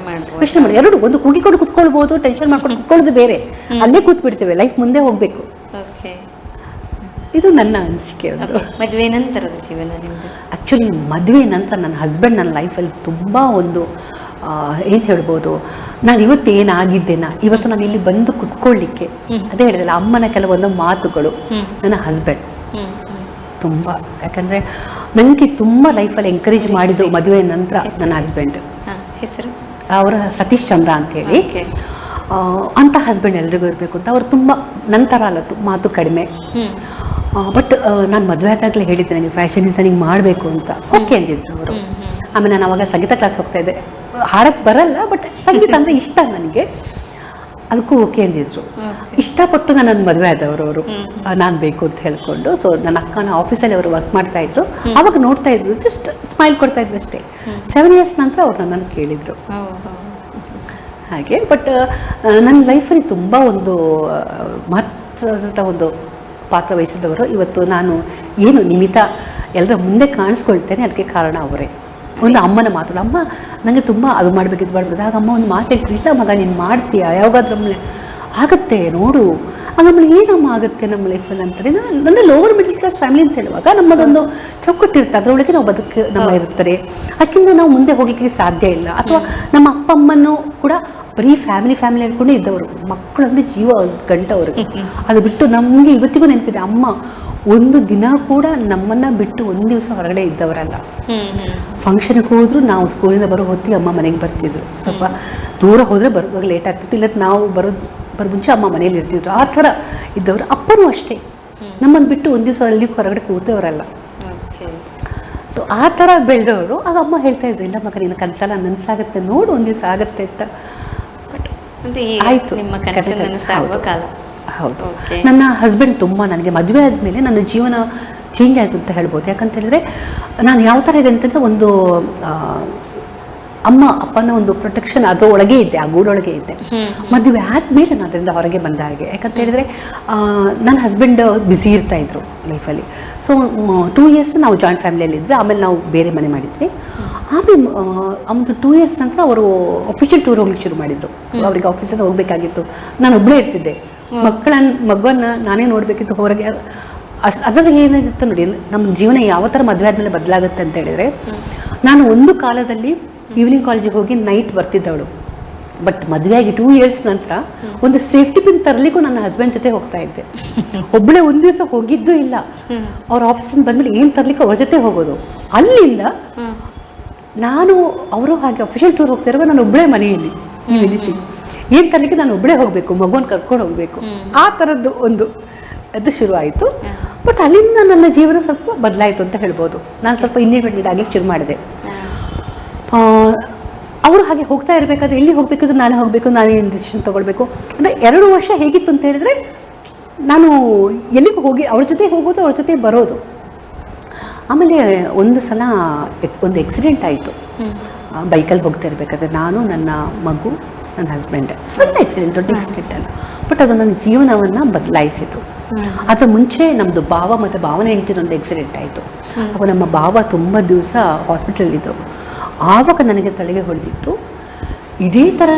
[SPEAKER 2] ಯೋಚನೆ ಮಾಡಿ, ಎರಡು, ಒಂದು ಕೂಗಿಕೊಂಡು ಕುತ್ಕೊಳ್ಬಹುದು, ಟೆನ್ಷನ್ ಮಾಡ್ಕೊಂಡು ಕುತ್ಕೊಳ್ಳೋದು ಬೇರೆ, ಅಲ್ಲೇ ಕೂತ್ ಬಿಡ್ತೇವೆ, ಲೈಫ್ ಮುಂದೆ ಹೋಗ್ಬೇಕು. ಇದು ನನ್ನ ಅನಿಸಿಕೆ. ಒಂದು
[SPEAKER 1] ಮದುವೆ ನಂತರದ ಜೀವನ ನಿಮ್ಮದು.
[SPEAKER 2] ಆ್ಯಕ್ಚುಲಿ ಮದುವೆ ನಂತರ ನನ್ನ ಹಸ್ಬೆಂಡ್ ನನ್ನ ಲೈಫಲ್ಲಿ ತುಂಬ ಒಂದು ಏನು ಹೇಳ್ಬೋದು, ನಾನು ಇವತ್ತು ಏನಾಗಿದ್ದೇನಾ, ಇವತ್ತು ನಾನು ಇಲ್ಲಿ ಬಂದು ಕುತ್ಕೊಳ್ಳಿಕ್ಕೆ, ಅದೇ ಹೇಳಿದಲ್ಲ ಅಮ್ಮನ ಕೆಲವೊಂದು ಮಾತುಗಳು, ನನ್ನ ಹಸ್ಬೆಂಡ್ ತುಂಬ, ಯಾಕಂದರೆ ನನಗೆ ತುಂಬ ಲೈಫಲ್ಲಿ ಎಂಕರೇಜ್ ಮಾಡಿದ್ದು ಮದುವೆ ನಂತರ ನನ್ನ ಹಸ್ಬೆಂಡ್.
[SPEAKER 1] ಹೆಸರು
[SPEAKER 2] ಅವರ ಸತೀಶ್ ಚಂದ್ರ ಅಂತೇಳಿ. ಅಂಥ ಹಸ್ಬೆಂಡ್ ಎಲ್ರಿಗೂ ಇರಬೇಕು ಅಂತ. ಅವರು ತುಂಬ ನಂತರ ಅಲ್ಲ, ಮಾತು ಕಡಿಮೆ. ಬಟ್ ನಾನು ಮದುವೆ ಆದಾಗಲೇ ಹೇಳಿದ್ದೆ ನನಗೆ ಫ್ಯಾಷನ್ ಡಿಸೈನಿಂಗ್ ಮಾಡಬೇಕು ಅಂತ. ಓಕೆ ಅಂದಿದ್ರು ಅವರು. ಆಮೇಲೆ ನಾನು ಅವಾಗ ಸಂಗೀತ ಕ್ಲಾಸ್ ಹೋಗ್ತಾಯಿದ್ದೆ. ಹಾಡಕ್ಕೆ ಬರಲ್ಲ, ಬಟ್ ಸಂಗೀತ ಅಂದರೆ ಇಷ್ಟ ನನಗೆ, ಅದಕ್ಕೂ ಓಕೆ ಅಂದಿದ್ರು. ಇಷ್ಟಪಟ್ಟು ನನ್ನ ಮದುವೆ ಆದವರು ಅವರು, ನಾನು ಬೇಕು ಅಂತ ಹೇಳ್ಕೊಂಡು. ಸೊ ನನ್ನ ಅಕ್ಕನ ಆಫೀಸಲ್ಲಿ ಅವರು ವರ್ಕ್ ಮಾಡ್ತಾಯಿದ್ರು. ಆವಾಗ ನೋಡ್ತಾ ಇದ್ರು, ಜಸ್ಟ್ ಸ್ಮೈಲ್ ಕೊಡ್ತಾ ಇದ್ರು ಅಷ್ಟೇ. 7 ಇಯರ್ಸ್ ನಂತರ ಅವ್ರು ನನ್ನನ್ನು ಕೇಳಿದರು ಹಾಗೆ. ಬಟ್ ನನ್ನ ಲೈಫಲ್ಲಿ ತುಂಬ ಒಂದು ಮಹತ್ವದ ಒಂದು ಪಾತ್ರ ವಹಿಸಿದವರು. ಇವತ್ತು ನಾನು ಏನು ನಿಮಿತ್ತ ಎಲ್ಲರ ಮುಂದೆ ಕಾಣಿಸ್ಕೊಳ್ತೇನೆ, ಅದಕ್ಕೆ ಕಾರಣ ಅವರೇ. ಒಂದು ಅಮ್ಮನ ಮಾತು, ಅಮ್ಮ ನನಗೆ ತುಂಬ ಅದು ಮಾಡಬೇಕು ಇದು ಮಾಡಬೇಕು, ಆಗ ಅಮ್ಮ ಒಂದು ಮಾತು ಹೇಳ್ತೀವಿ, ಇಲ್ಲ ಮಗ ನೀನು ಮಾಡ್ತೀಯಾ, ಯಾವಾಗಾದ್ರೂ ಆಮೇಲೆ ಆಗುತ್ತೆ ನೋಡು, ಆಮೇಲೆ ಏನಮ್ಮ ಆಗುತ್ತೆ ನಮ್ಮ ಲೈಫಲ್ಲಿ ಅಂತಾರೆ. ನನ್ನ ಲೋವರ್ ಮಿಡಲ್ ಕ್ಲಾಸ್ ಫ್ಯಾಮಿಲಿ ಅಂತ ಹೇಳುವಾಗ ನಮ್ಮದೊಂದು ಚೌಕಟ್ಟಿರುತ್ತೆ, ಅದರೊಳಗೆ ನಾವು ನಮ್ಮ ಇರ್ತಾರೆ, ಅದಕ್ಕಿಂತ ನಾವು ಮುಂದೆ ಹೋಗಲಿಕ್ಕೆ ಸಾಧ್ಯ ಇಲ್ಲ. ಅಥವಾ ನಮ್ಮ ಅಪ್ಪ ಅಮ್ಮನೂ ಕೂಡ ಬರೀ ಫ್ಯಾಮಿಲಿ ಅಂದ್ಕೊಂಡೇ ಇದ್ದವರು, ಮಕ್ಕಳು ಅಂದರೆ ಜೀವ ಗಂಟವ್ರಿಗೆ. ಅದು ಬಿಟ್ಟು ನಮಗೆ ಇವತ್ತಿಗೂ ನೆನಪಿದೆ, ಅಮ್ಮ ಒಂದು ದಿನ ಕೂಡ ನಮ್ಮನ್ನು ಬಿಟ್ಟು ಒಂದು ದಿವಸ ಹೊರಗಡೆ ಇದ್ದವರಲ್ಲ. ಫಂಕ್ಷನ್ಗೆ ಹೋದರೂ ನಾವು ಸ್ಕೂಲಿಂದ ಬರೋ ಹೊತ್ತಿಗೆ ಅಮ್ಮ ಮನೆಗೆ ಬರ್ತಿದ್ರು. ಸ್ವಲ್ಪ ದೂರ ಹೋದರೆ ಬರುವಾಗ ಲೇಟ್ ಆಗ್ತಿತ್ತು, ಇಲ್ಲ ನಾವು ಬರೋ ಮುಂಚೆ ಅಮ್ಮ ಮನೇಲಿ ಇರ್ತಿದ್ರು. ಆ ಥರ ಇದ್ದವರು. ಅಪ್ಪನೂ ಅಷ್ಟೇ, ನಮ್ಮನ್ನು ಬಿಟ್ಟು ಒಂದು ದಿವಸ ಅಲ್ಲಿ ಹೊರಗಡೆ ಕೂತವರಲ್ಲ. ಸೊ ಆ ಥರ ಬೆಳೆದವರು. ಆಗ ಅಮ್ಮ ಹೇಳ್ತಾ ಇದ್ರು, ಇಲ್ಲ ಮಗ ನಿನ್ನ ಕನಸಲ್ಲ ನನಸಾಗುತ್ತೆ ನೋಡು, ಒಂದು ದಿವಸ ಆಗುತ್ತೆ ಅಂತ. ಬಟ್ ಆಯಿತು, ಹೌದು. ನನ್ನ ಹಸ್ಬೆಂಡ್ ತುಂಬ ನನಗೆ ಮದುವೆ ಆದಮೇಲೆ ನನ್ನ ಜೀವನ ಚೇಂಜ್ ಆಯಿತು ಅಂತ ಹೇಳ್ಬೋದು. ಯಾಕಂತ ಹೇಳಿದ್ರೆ ನಾನು ಯಾವ ಥರ ಇದೆ ಅಂತಂದರೆ, ಒಂದು ಅಮ್ಮ ಅಪ್ಪನ ಒಂದು ಪ್ರೊಟೆಕ್ಷನ್ ಅದರೊಳಗೆ ಇದ್ದೆ, ಆ ಗೂಡೊಳಗೆ ಇದ್ದೆ. ಮದುವೆ ಆದಮೇಲೆ ನಾನು ಅದರಿಂದ ಹೊರಗೆ ಬಂದ ಹಾಗೆ. ಯಾಕಂತ ಹೇಳಿದ್ರೆ ನನ್ನ ಹಸ್ಬೆಂಡ್ ಬ್ಯುಸಿ ಇರ್ತಾಯಿದ್ರು ಲೈಫಲ್ಲಿ. ಸೊ 2 ಇಯರ್ಸ್ ನಾವು ಜಾಯಿಂಟ್ ಫ್ಯಾಮಿಲಿಯಲ್ಲಿ ಇದ್ವಿ. ಆಮೇಲೆ ನಾವು ಬೇರೆ ಮನೆ ಮಾಡಿದ್ವಿ. ಆಮೇಲೆ ಒಂದು 2 ಇಯರ್ಸ್ ನಂತರ ಅವರು ಅಫಿಷಿಯಲ್ ಟೂರ್ ಹೋಗ್ಲಿಕ್ಕೆ ಶುರು ಮಾಡಿದರು. ಅವ್ರಿಗೆ ಆಫೀಸಿಂದ ಹೋಗಬೇಕಾಗಿತ್ತು, ನಾನು ಒಬ್ಬಳೇ ಇರ್ತಿದ್ದೆ. ಮಗುವನ್ನು ನಾನೇ ನೋಡಬೇಕಿತ್ತು ಹೊರಗೆ. ಅದರಲ್ಲಿ ಏನಾಗಿತ್ತು ನೋಡಿ, ನಮ್ಮ ಜೀವನ ಯಾವ ಥರ ಮದುವೆ ಆದಮೇಲೆ ಬದಲಾಗುತ್ತೆ ಅಂತ ಹೇಳಿದರೆ, ನಾನು ಒಂದು ಕಾಲದಲ್ಲಿ ಈವ್ನಿಂಗ್ ಕಾಲೇಜಿಗೆ ಹೋಗಿ ನೈಟ್ ಬರ್ತಿದ್ದವಳು. ಬಟ್ ಮದುವೆಯಾಗಿ 2 ಇಯರ್ಸ್ ನಂತರ ಒಂದು ಸೇಫ್ಟಿ ಪಿನ್ ತರಲಿಕ್ಕೂ ನನ್ನ ಹಸ್ಬೆಂಡ್ ಜೊತೆ ಹೋಗ್ತಾ ಇದ್ದೆ. ಒಬ್ಬಳೇ ಒಂದು ದಿವಸ ಹೋಗಿದ್ದೂ ಇಲ್ಲ. ಅವ್ರ ಆಫೀಸಿಂದ ಬಂದಮೇಲೆ ಏನು ತರಲಿಕ್ಕೆ ಅವ್ರ ಜೊತೆ ಹೋಗೋದು. ಅಲ್ಲಿಂದ ನಾನು ಅವರು ಹಾಗೆ ಅಫಿಷಿಯಲ್ ಟೂರ್ ಹೋಗ್ತಾ ಇರುವಾಗ ನಾನು ಒಬ್ಬಳೇ ಮನೆಯಲ್ಲಿ ನಿಲ್ಲಿಸಿ ಏನು ತರಲಿಕ್ಕೆ ನಾನು ಒಬ್ಬಳೇ ಹೋಗಬೇಕು, ಮಗುವನ್ನು ಕರ್ಕೊಂಡು ಹೋಗಬೇಕು. ಆ ಥರದ್ದು ಒಂದು ಅದು ಶುರು ಆಯಿತು. ಬಟ್ ಅಲ್ಲಿಂದ ನನ್ನ ಜೀವನ ಸ್ವಲ್ಪ ಬದಲಾಯಿತು ಅಂತ ಹೇಳ್ಬೋದು. ನಾನು ಸ್ವಲ್ಪ ಇಂಡಿಪೆಂಡೆಂಟ್ ಆಗಲಿಕ್ಕೆ ಶುರು ಮಾಡಿದೆ. ಅವರು ಹಾಗೆ ಹೋಗ್ತಾ ಇರಬೇಕಾದ್ರೆ ಎಲ್ಲಿ ಹೋಗಬೇಕಿದ್ರು ನಾನೇ ಹೋಗಬೇಕು, ನಾನೇ ಡಿಸಿಷನ್ ತೊಗೊಳ್ಬೇಕು. ಅಂದರೆ 2 ವರ್ಷ ಹೇಗಿತ್ತು ಅಂತ ಹೇಳಿದ್ರೆ, ನಾನು ಎಲ್ಲಿಗೂ ಹೋಗಿ ಅವ್ರ ಜೊತೆ ಹೋಗೋದು, ಅವ್ರ ಜೊತೆ ಬರೋದು. ಆಮೇಲೆ ಒಂದು ಸಲ ಒಂದು ಆಕ್ಸಿಡೆಂಟ್ ಆಯಿತು. ಬೈಕಲ್ಲಿ ಹೋಗ್ತಾ ಇರಬೇಕಾದ್ರೆ ನಾನು, ನನ್ನ ಮಗು, ನನ್ನ ಹಸ್ಬೆಂಡ್. ಸಣ್ಣ ಆಕ್ಸಿಡೆಂಟ್, ದೊಡ್ಡ ಆಕ್ಸಿಡೆಂಟ್ ಅಲ್ಲ, ಬಟ್ ಅದು ನನ್ನ ಜೀವನವನ್ನು ಬದಲಾಯಿಸಿತು. ಅದರ ಮುಂಚೆ ನಮ್ಮದು ಭಾವ ಮತ್ತು ಭಾವನ ಹೆಂಡತಿನೊಂದು ಆಕ್ಸಿಡೆಂಟ್ ಆಯಿತು. ಅವಾಗ ನಮ್ಮ ಭಾವ ತುಂಬ ದಿವಸ ಹಾಸ್ಪಿಟಲಲ್ಲಿದ್ದರು. ಆವಾಗ ನನಗೆ ತಲೆಗೆ ಹೊಡೆದಿತ್ತು, ಇದೇ ಥರ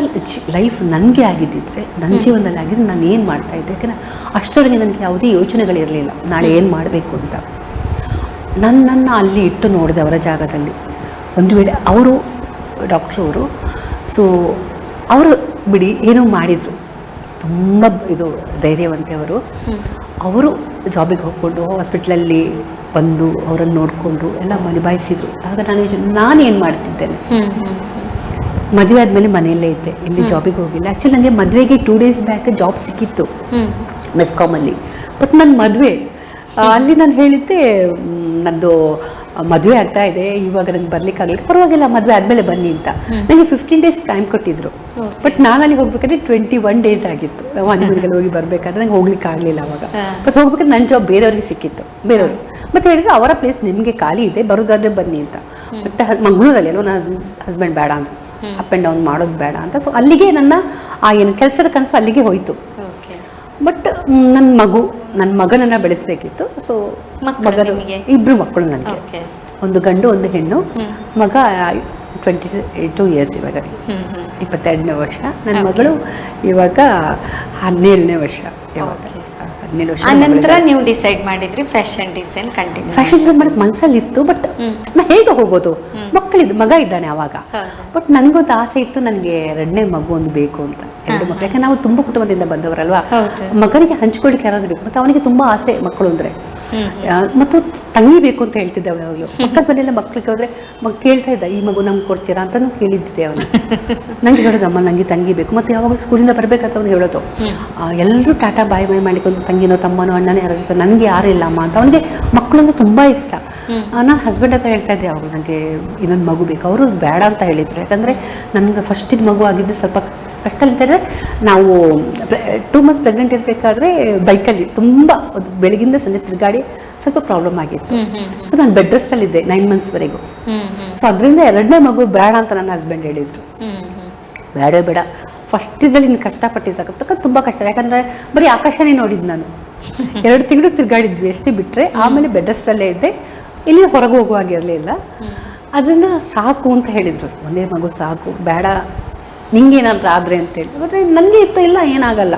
[SPEAKER 2] ಲೈಫ್ ನನಗೆ ಆಗಿದ್ದಿದ್ರೆ, ನನ್ನ ಜೀವನದಲ್ಲಿ ಆಗಿದ್ರೆ ನಾನು ಏನು ಮಾಡ್ತಾಯಿದ್ದೆ. ಯಾಕೆಂದರೆ ಅಷ್ಟರೊಳಗೆ ನನಗೆ ಯಾವುದೇ ಯೋಚನೆಗಳಿರಲಿಲ್ಲ ನಾಳೆ ಏನು ಮಾಡಬೇಕು ಅಂತ. ನನ್ನನ್ನು ಅಲ್ಲಿ ಇಟ್ಟು ನೋಡಿದೆ ಅವರ ಜಾಗದಲ್ಲಿ. ಒಂದು ವೇಳೆ ಅವರು ಡಾಕ್ಟ್ರವರು, ಸೊ ಅವರು ಬಿಡಿ ಏನೋ ಮಾಡಿದರು, ತುಂಬ ಇದು ಧೈರ್ಯವಂತೆ ಅವರು. ಅವರು ಜಾಬಿಗೆ ಹೋಗ್ಕೊಂಡು ಹಾಸ್ಪಿಟ್ಲಲ್ಲಿ ಬಂದು ಅವರನ್ನು ನೋಡಿಕೊಂಡು ಎಲ್ಲ ನಿಭಾಯಿಸಿದರು. ಆಗ ನಾನೇನು ಮಾಡ್ತಿದ್ದೇನೆ, ಮದುವೆ ಆದಮೇಲೆ ಮನೆಯಲ್ಲೇ ಇದ್ದೆ, ಇಲ್ಲಿ ಜಾಬಿಗೆ ಹೋಗಿಲ್ಲ. ಆ್ಯಕ್ಚುಲಿ ನನಗೆ ಮದುವೆಗೆ 2 ಡೇಸ್ ಬ್ಯಾಕ್ ಜಾಬ್ ಸಿಕ್ಕಿತ್ತು ಮೆಸ್ಕಾಮಲ್ಲಿ. ಬಟ್ ನನ್ನ ಮದುವೆ ಅಲ್ಲಿ ನಾನು ಹೇಳಿದ್ದೆ, ನಂದು ಮದುವೆ ಆಗ್ತಾ ಇದೆ, ಇವಾಗ ನಂಗೆ ಬರ್ಲಿಕ್ಕಾಗಲಿಲ್ಲ, ಪರವಾಗಿಲ್ಲ ಮದುವೆ ಆದಮೇಲೆ ಬನ್ನಿ ಅಂತ. ನನಗೆ 15 days ಟೈಮ್ ಕೊಟ್ಟಿದ್ರು. ಬಟ್ ನಾನು ಅಲ್ಲಿ ಹೋಗ್ಬೇಕಾದ್ರೆ 21 days ಆಗಿತ್ತು. ಹನಿಮೂನ್ಗೆಲ್ಲ ಹೋಗಿ ಬರಬೇಕಾದ್ರೆ ನಂಗೆ ಹೋಗ್ಲಿಕ್ಕೆ ಆಗಲಿಲ್ಲ ಅವಾಗ. ಬಟ್ ಹೋಗ್ಬೇಕಾದ್ರೆ ನನ್ನ ಜಾಬ್ ಬೇರೆಯವ್ರಿಗೆ ಸಿಕ್ಕಿತ್ತು, ಬೇರೆಯವರು. ಮತ್ತೆ ಹೇಳಿದ್ರು ಅವರ ಪ್ಲೇಸ್ ನಿಮಗೆ ಖಾಲಿ ಇದೆ, ಬರೋದಾದ್ರೆ ಬನ್ನಿ ಅಂತ. ಮತ್ತೆ ಮಂಗಳೂರಲ್ಲಿ ಅಲ್ವ, ನನ್ನ ಹಸ್ಬೆಂಡ್ ಬೇಡ ಅಂತ, ಅಪ್ ಆ್ಯಂಡ್ ಡೌನ್ ಮಾಡೋದು ಬೇಡ ಅಂತ. ಸೊ ಅಲ್ಲಿಗೆ ನನ್ನ ಆ ಏನು ಕೆಲಸದ ಕನಸು ಅಲ್ಲಿಗೆ ಹೋಯಿತು. ಬಟ್ ನನ್ನ ಮಗನನ್ನು ಬೆಳೆಸಬೇಕಿತ್ತು. ಸೊ ಮಗನು 2 ಮಕ್ಕಳು ನನಗೆ, ಒಂದು ಗಂಡು ಒಂದು ಹೆಣ್ಣು. ಮಗ 22 years ಇವಾಗ, 22ನೇ ವರ್ಷ. ನನ್ನ ಮಗಳು ಇವಾಗ 17ನೇ ವರ್ಷ. ಇವಾಗ 17 ವರ್ಷ.
[SPEAKER 1] ನಂತರ ನೀವು ಡಿಸೈಡ್ ಮಾಡಿದ್ರಿ fashion design continue.
[SPEAKER 2] Fashion design ಮಾಡೋದು ಮನಸ್ಸಲ್ಲಿ ಇತ್ತು, ಬಟ್ ನಾ ಹೇಗೆ ಹೋಗೋದು, ಮಗ ಇದ್ದಾನೆ ಅವಾಗ. ಬಟ್ ನನಗೊಂದು ಆಸೆ ಇತ್ತು, ನನಗೆ 2ನೇ ಮಗು ಒಂದು ಬೇಕು ಅಂತ. 2 ಮಕ್ಕಳು, ಯಾಕಂದ್ರೆ ನಾವು ತುಂಬ ಕುಟುಂಬದಿಂದ ಬಂದವರಲ್ವಾ, ಮಗನಿಗೆ ಹಂಚ್ಕೊಳ್ಳಿಕ್ಕೆ ಯಾರಾದ್ರೂ ಬೇಕು. ಮತ್ತು ಅವನಿಗೆ ತುಂಬ ಆಸೆ ಮಕ್ಕಳು ಅಂದರೆ. ಮತ್ತು ತಂಗಿ ಬೇಕು ಅಂತ ಹೇಳ್ತಿದ್ದೆ ಅವಳು ಯಾವಾಗಲೂ. ಪಕ್ಕದ ಮನೆಯಲ್ಲ ಮಕ್ಳಿಗೆ ಹೋದ್ರೆ ಕೇಳ್ತಾ ಇದ್ದ, ಈ ಮಗು ನಮ್ಗೆ ಕೊಡ್ತೀರಾ ಅಂತಲೂ ಕೇಳಿದ್ದೆ ಅವನು. ನನಗೆ ಹೇಳೋದಮ್ಮ ನನಗೆ ತಂಗಿ ಬೇಕು. ಮತ್ತು ಯಾವಾಗಲೂ ಸ್ಕೂಲಿಂದ ಬರಬೇಕಂತ ಅವನು ಹೇಳೋದು, ಎಲ್ಲರೂ ಟಾಟಾ ಬಾಯ್ ಮಾಡಿಕೊಂಡು ತಂಗಿನೋ ತಮ್ಮನೋ ಅಣ್ಣನೇ ಯಾರು ಇರ್ತಾರೆ, ನನಗೆ ಯಾರು ಇಲ್ಲ ಅಮ್ಮ ಅಂತ. ಅವನಿಗೆ ಮಕ್ಕಳು ಅಂದರೆ ತುಂಬ ಇಷ್ಟ. ನಾನು ಹಸ್ಬೆಂಡ್ ಹತ್ರ ಹೇಳ್ತಾ ಇದ್ದೆ, ಅವರು ನನಗೆ ಇನ್ನೊಂದು ಮಗು ಬೇಕು. ಅವರು ಬೇಡ ಅಂತ ಹೇಳಿದರು. ಯಾಕಂದರೆ ನನಗೆ ಫಸ್ಟಿನ ಮಗು ಆಗಿದ್ದು ಸ್ವಲ್ಪ ಕಷ್ಟ ಅಂತಂದರೆ, ನಾವು 2 months ಪ್ರೆಗ್ನೆಂಟ್ ಇರಬೇಕಾದ್ರೆ ಬೈಕಲ್ಲಿ ತುಂಬ ಬೆಳಗಿಂದ ಸಂಜೆ ತಿರುಗಾಡಿ ಸ್ವಲ್ಪ ಪ್ರಾಬ್ಲಮ್ ಆಗಿತ್ತು. ಸೊ ನಾನು ಬೆಡ್ ರೆಸ್ಟಲ್ಲಿದ್ದೆ 9 monthsವರೆಗೂ. ಸೊ ಅದರಿಂದ 2ನೇ ಮಗು ಬೇಡ ಅಂತ ನನ್ನ ಹಸ್ಬೆಂಡ್ ಹೇಳಿದರು. ಬೇಡ ಫಸ್ಟಿದ್ದಲ್ಲಿ ನೀನು ಕಷ್ಟಪಟ್ಟಿದ್ದಕ್ಕ ತುಂಬ ಕಷ್ಟ. ಯಾಕಂದರೆ ಬರೀ ಆಕಾಶನೇ ನೋಡಿದ್ದು ನಾನು. 2 ತಿಂಗಳು ತಿರುಗಾಡಿದ್ವಿ ಅಷ್ಟೇ, ಬಿಟ್ಟರೆ ಆಮೇಲೆ ಬೆಡ್ ರೆಸ್ಟಲ್ಲೇ ಇದ್ದೆ. ಇಲ್ಲಿ ಹೊರಗೆ ಹೋಗುವಾಗಿರಲಿಲ್ಲ. ಅದನ್ನು ಸಾಕು ಅಂತ ಹೇಳಿದರು, ಒಂದೇ ಮಗು ಸಾಕು, ಬೇಡ ನಿಂಗೇನಾದ್ರೂ ಆದರೆ ಅಂತೇಳಿ. ಆದರೆ ನನಗೆ ಇತ್ತು, ಇಲ್ಲ ಏನಾಗಲ್ಲ